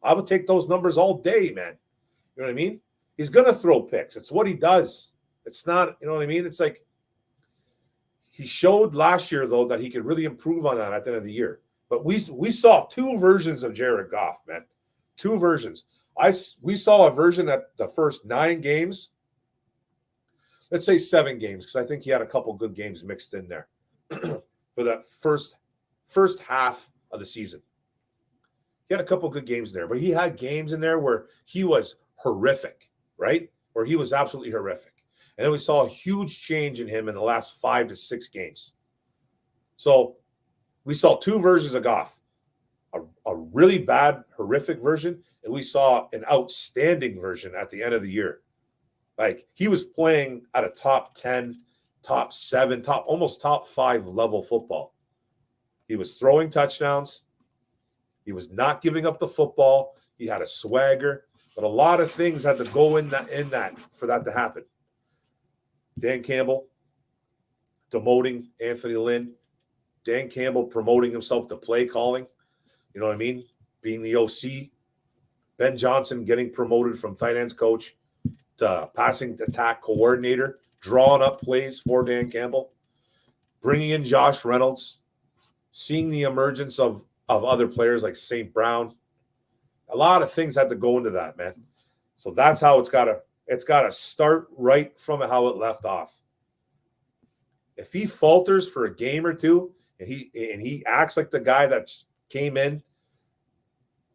I would take those numbers all day, man. You know what I mean? He's going to throw picks. It's what he does. It's not, you know what I mean? It's like he showed last year, though, that he could really improve on that at the end of the year. But we saw 2 versions of Jared Goff, man. 2 versions. We saw a version at the first 9 games. Let's say 7 games, because I think he had a couple good games mixed in there for that first half of the season. He had a couple good games there, but he had games in there where he was horrific, right? Where he was absolutely horrific. And then we saw a huge change in him in the last 5 to 6 games. So we saw 2 versions of Goff, a really bad, horrific version, and we saw an outstanding version at the end of the year. Like, he was playing at a top 10, top 7, almost top 5 level football. He was throwing touchdowns. He was not giving up the football. He had a swagger, but a lot of things had to go in that for that to happen. Dan Campbell demoting Anthony Lynn. Dan Campbell promoting himself to play calling. You know what I mean? Being the OC. Ben Johnson getting promoted from tight ends coach to passing attack coordinator, drawing up plays for Dan Campbell, bringing in Josh Reynolds, seeing the emergence of other players like St. Brown. A lot of things had to go into that, man. So that's how it's got to start right from how it left off. If he falters for a game or two and he acts like the guy that came in,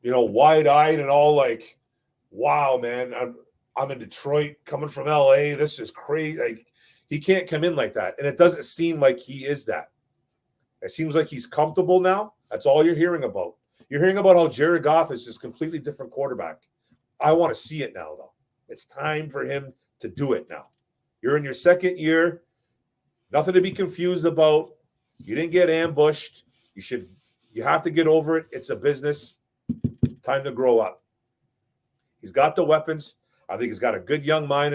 wide-eyed and all like, wow, man, I'm in Detroit coming from LA. This is crazy. Like, he can't come in like that. And it doesn't seem like he is that. It seems like he's comfortable now. That's all you're hearing about. You're hearing about how Jared Goff is this completely different quarterback. I want to see it now, though. It's time for him to do it now. You're in your second year. Nothing to be confused about. You didn't get ambushed. You have to get over it. It's a business. Time to grow up. He's got the weapons. I think he's got a good young mind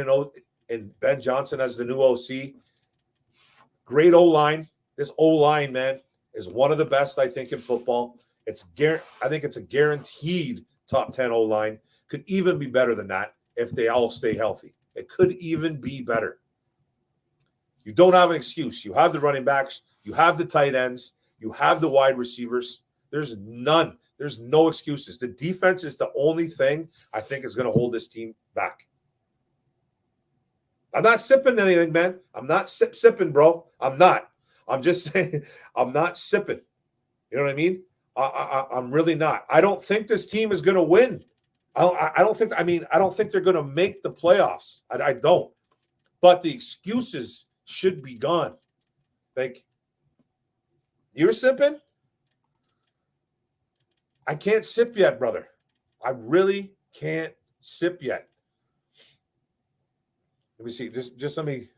in Ben Johnson as the new OC. Great O-line. This O-line, man, is one of the best, I think, in football. I think it's a guaranteed top 10 O-line. Could even be better than that if they all stay healthy. It could even be better. You don't have an excuse. You have the running backs. You have the tight ends. You have the wide receivers. There's none. There's no excuses. The defense is the only thing I think is going to hold this team back. I'm not sipping anything, man. I'm not sipping, bro. I'm not. I'm just saying I'm not sipping. You know what I mean? I'm really not. I don't think this team is going to win. I don't think they're going to make the playoffs. I don't. But the excuses should be gone. Like, you're sipping? I can't sip yet, brother. I really can't sip yet. Let me see. Just let me.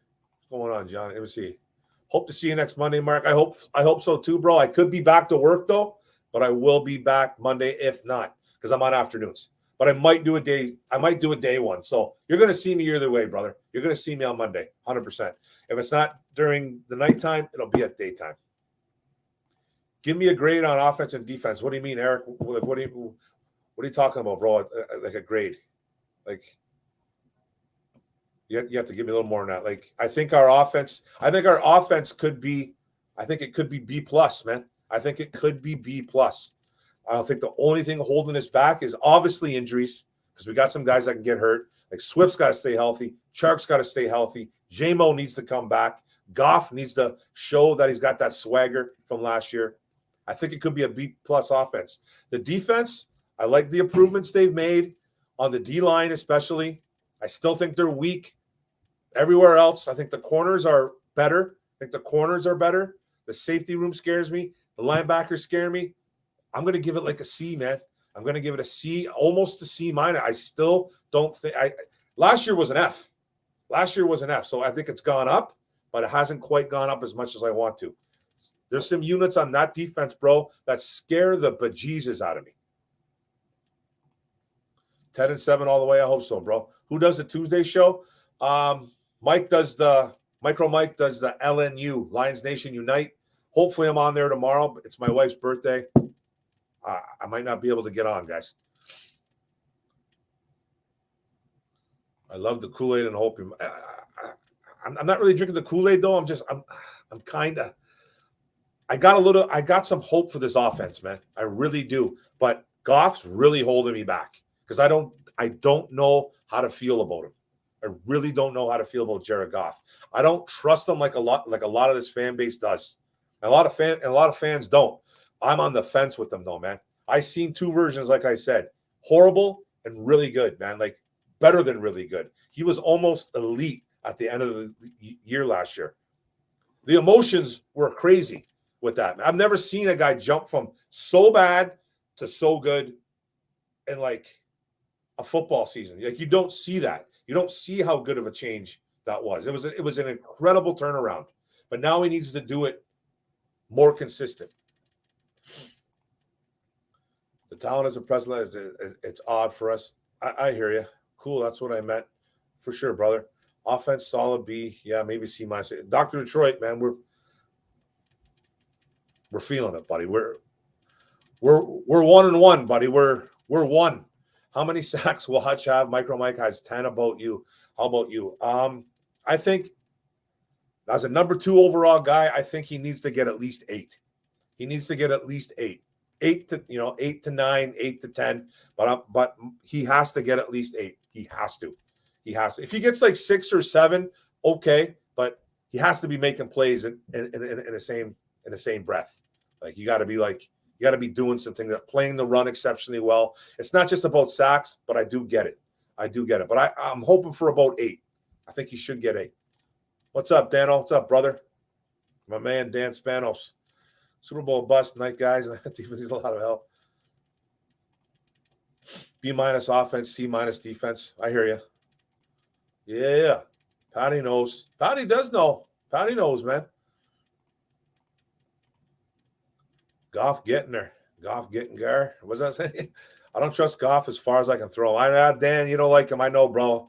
What's going on, John? Let me see. Hope to see you next Monday, Mark. I hope so too, bro. I could be back to work though, but I will be back Monday if not, because I'm on afternoons. But I might do a day one. So you're going to see me either way, brother. You're going to see me on Monday, 100%. If it's not during the nighttime, it'll be at daytime. Give me a grade on offense and defense. What do you mean, Eric? What are you talking about, bro? Like a grade? Like, you have to give me a little more on that. Like, I think our offense could be, I think it could be B+, man. I think it could be B+. I don't think the only thing holding us back is obviously injuries, because we got some guys that can get hurt. Like, Swift's got to stay healthy. Chark's got to stay healthy. J-Mo needs to come back. Goff needs to show that he's got that swagger from last year. I think it could be a B+ offense. The defense, I like the improvements they've made on the D-line especially. I still think they're weak everywhere else. I think the corners are better. The safety room scares me. The linebackers scare me. I'm going to give it like a C, man. I'm going to give it a C, almost a C-. I still don't think last year was an F. So I think it's gone up, but it hasn't quite gone up as much as I want to. There's some units on that defense, bro, that scare the bejesus out of me. 10-7 all the way. I hope so, bro. Who does the Tuesday show? Mike does the LNU, Lions Nation Unite. Hopefully I'm on there tomorrow. It's my wife's birthday. I might not be able to get on, guys. I love the Kool-Aid and hope. I'm not really drinking the Kool-Aid though. I'm kind of. I got some hope for this offense, man. I really do. But Goff's really holding me back because I don't know how to feel about him. I really don't know how to feel about Jared Goff. I don't trust him like a lot of this fan base does. A lot of fans don't. I'm on the fence with them though, man. I seen two versions, like I said, horrible and really good, man. Like better than really good. He was almost elite at the end of the year last year. The emotions were crazy with that. I've never seen a guy jump from so bad to so good in like a football season. Like you don't see that. You don't see how good of a change that was. It was an incredible turnaround. But now he needs to do it more consistent. The talent as a president, it's odd for us. I hear you. Cool, that's what I meant. For sure, brother. Offense, solid B. Yeah, maybe C-. Dr. Detroit, man, we're feeling it, buddy. We're 1-1, buddy. We're one. How many sacks will Hutch have? Micro Mike has 10. About you. How about you? I think as a number 2 overall guy, I think he needs to get at least 8. He needs to get at least 8. 8 to 9, 8 to 10. But he has to get at least 8. He has to. If he gets like 6 or 7, okay. But he has to be making plays in the same breath. Like you got to be doing something, that playing the run exceptionally well. It's not just about sacks, but I do get it. But I'm hoping for about 8. I think he should get 8. What's up, Dano? What's up, brother? My man, Dan Spanos. Super Bowl bust night, guys. He needs a lot of help. B- offense, C- defense. I hear you. Yeah. Patty knows. Patty does know. Patty knows, man. Goff getting there. Goff getting Gar. What's that saying? I don't trust Goff as far as I can throw. Dan, you don't like him. I know, bro.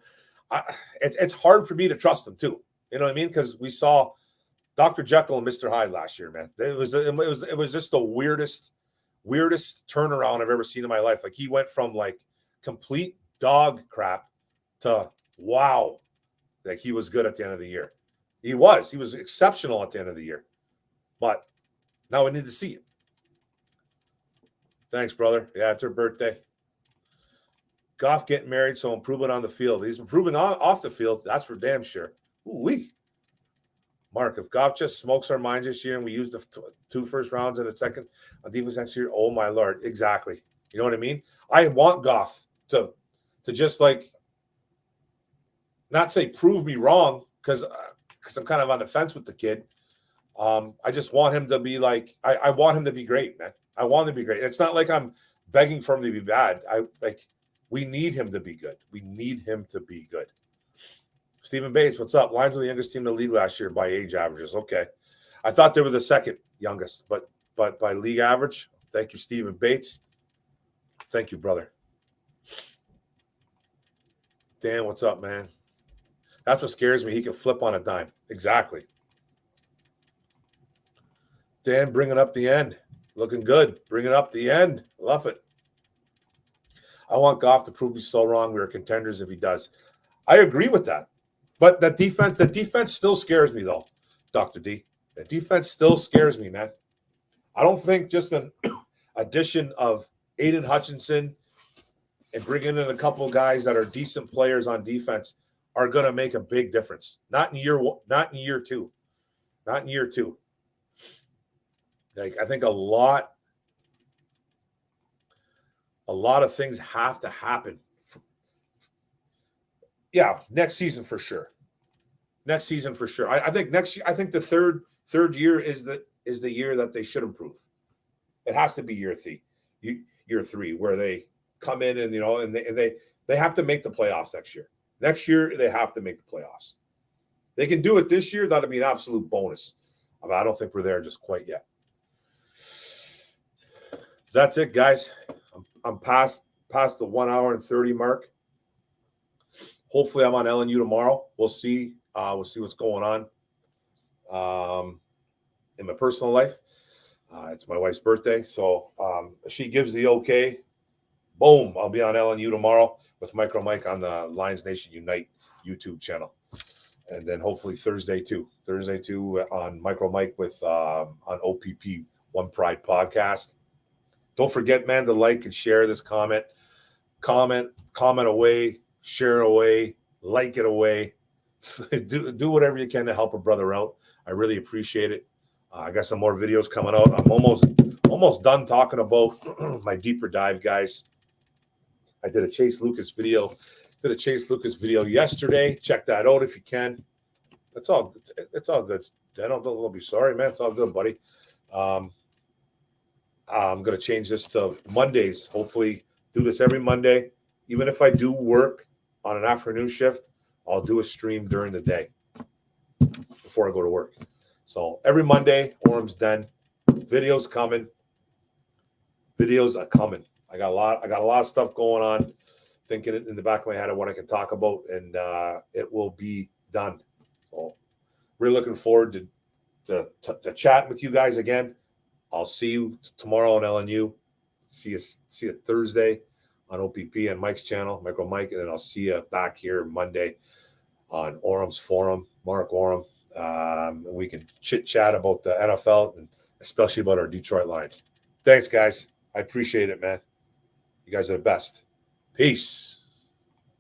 It's hard for me to trust him too. You know what I mean? Because we saw Dr. Jekyll and Mr. Hyde last year, man. It was just the weirdest turnaround I've ever seen in my life. Like he went from like complete dog crap to wow, like he was good at the end of the year. He was exceptional at the end of the year. But now we need to see it. Thanks, brother. Yeah, it's her birthday. Goff getting married, so improving on the field. He's improving off the field. That's for damn sure. Ooh-wee. Mark, if Goff just smokes our minds this year and we use the 2 first rounds and a second on defense next year, oh my Lord, exactly. You know what I mean? I want Goff to just like not say prove me wrong because I'm kind of on the fence with the kid. I just want him to be like I want him to be great, man. I want him to be great. It's not like I'm begging for him to be bad. We need him to be good. We need him to be good. Stephen Bates, what's up? Lions were the youngest team in the league last year by age averages. Okay. I thought they were the second youngest, but by league average. Thank you, Stephen Bates. Thank you, brother. Dan, what's up, man? That's what scares me. He can flip on a dime. Exactly. Dan, bringing up the end. Looking good. Bringing up the end. Love it. I want Goff to prove me so wrong. We're contenders if he does. I agree with that. But the defense still scares me, though, Dr. D. The defense still scares me, man. I don't think just an addition of Aiden Hutchinson and bringing in a couple of guys that are decent players on defense are going to make a big difference. Not in year 2. Not in year 2. Like, I think a lot of things have to happen. Yeah, next season for sure. Next season for sure. I think next year. I think the third year is the year that they should improve. It has to be year three, where they come in and and they have to make the playoffs next year. Next year they have to make the playoffs. They can do it this year. That'd be an absolute bonus. I don't think we're there just quite yet. That's it, guys. I'm past the 1 hour and 30 mark. Hopefully, I'm on LNU tomorrow. We'll see. We'll see what's going on in my personal life. It's my wife's birthday, so she gives the okay. Boom! I'll be on LNU tomorrow with Micro Mike on the Lions Nation Unite YouTube channel, and then hopefully Thursday too on Micro Mike with on OPP One Pride podcast. Don't forget, man, to like and share this comment away, share away, like it away. Do whatever you can to help a brother out. I really appreciate it. I got some more videos coming out. I'm almost done talking about my deeper dive, guys. I did a Chase Lucas video. Yesterday. Check that out if you can. It's all good. Don't be sorry, man. It's all good, buddy. I'm going to change this to Mondays. Hopefully do this every Monday. Even if I do work on an afternoon shift, I'll do a stream during the day before I go to work. So every Monday, Orum'S Den, videos coming. Videos are coming. I got a lot of stuff going on, thinking in the back of my head of what I can talk about, and it will be done. So really looking forward to chatting with you guys again. I'll see you tomorrow on LNU. See you Thursday on OPP and Mike's channel, Micro Mike, and then I'll see you back here Monday on Orum's Forum, Mark Orum. We can chit chat about the NFL and especially about our Detroit Lions. Thanks, guys. I appreciate it, man. You guys are the best. Peace.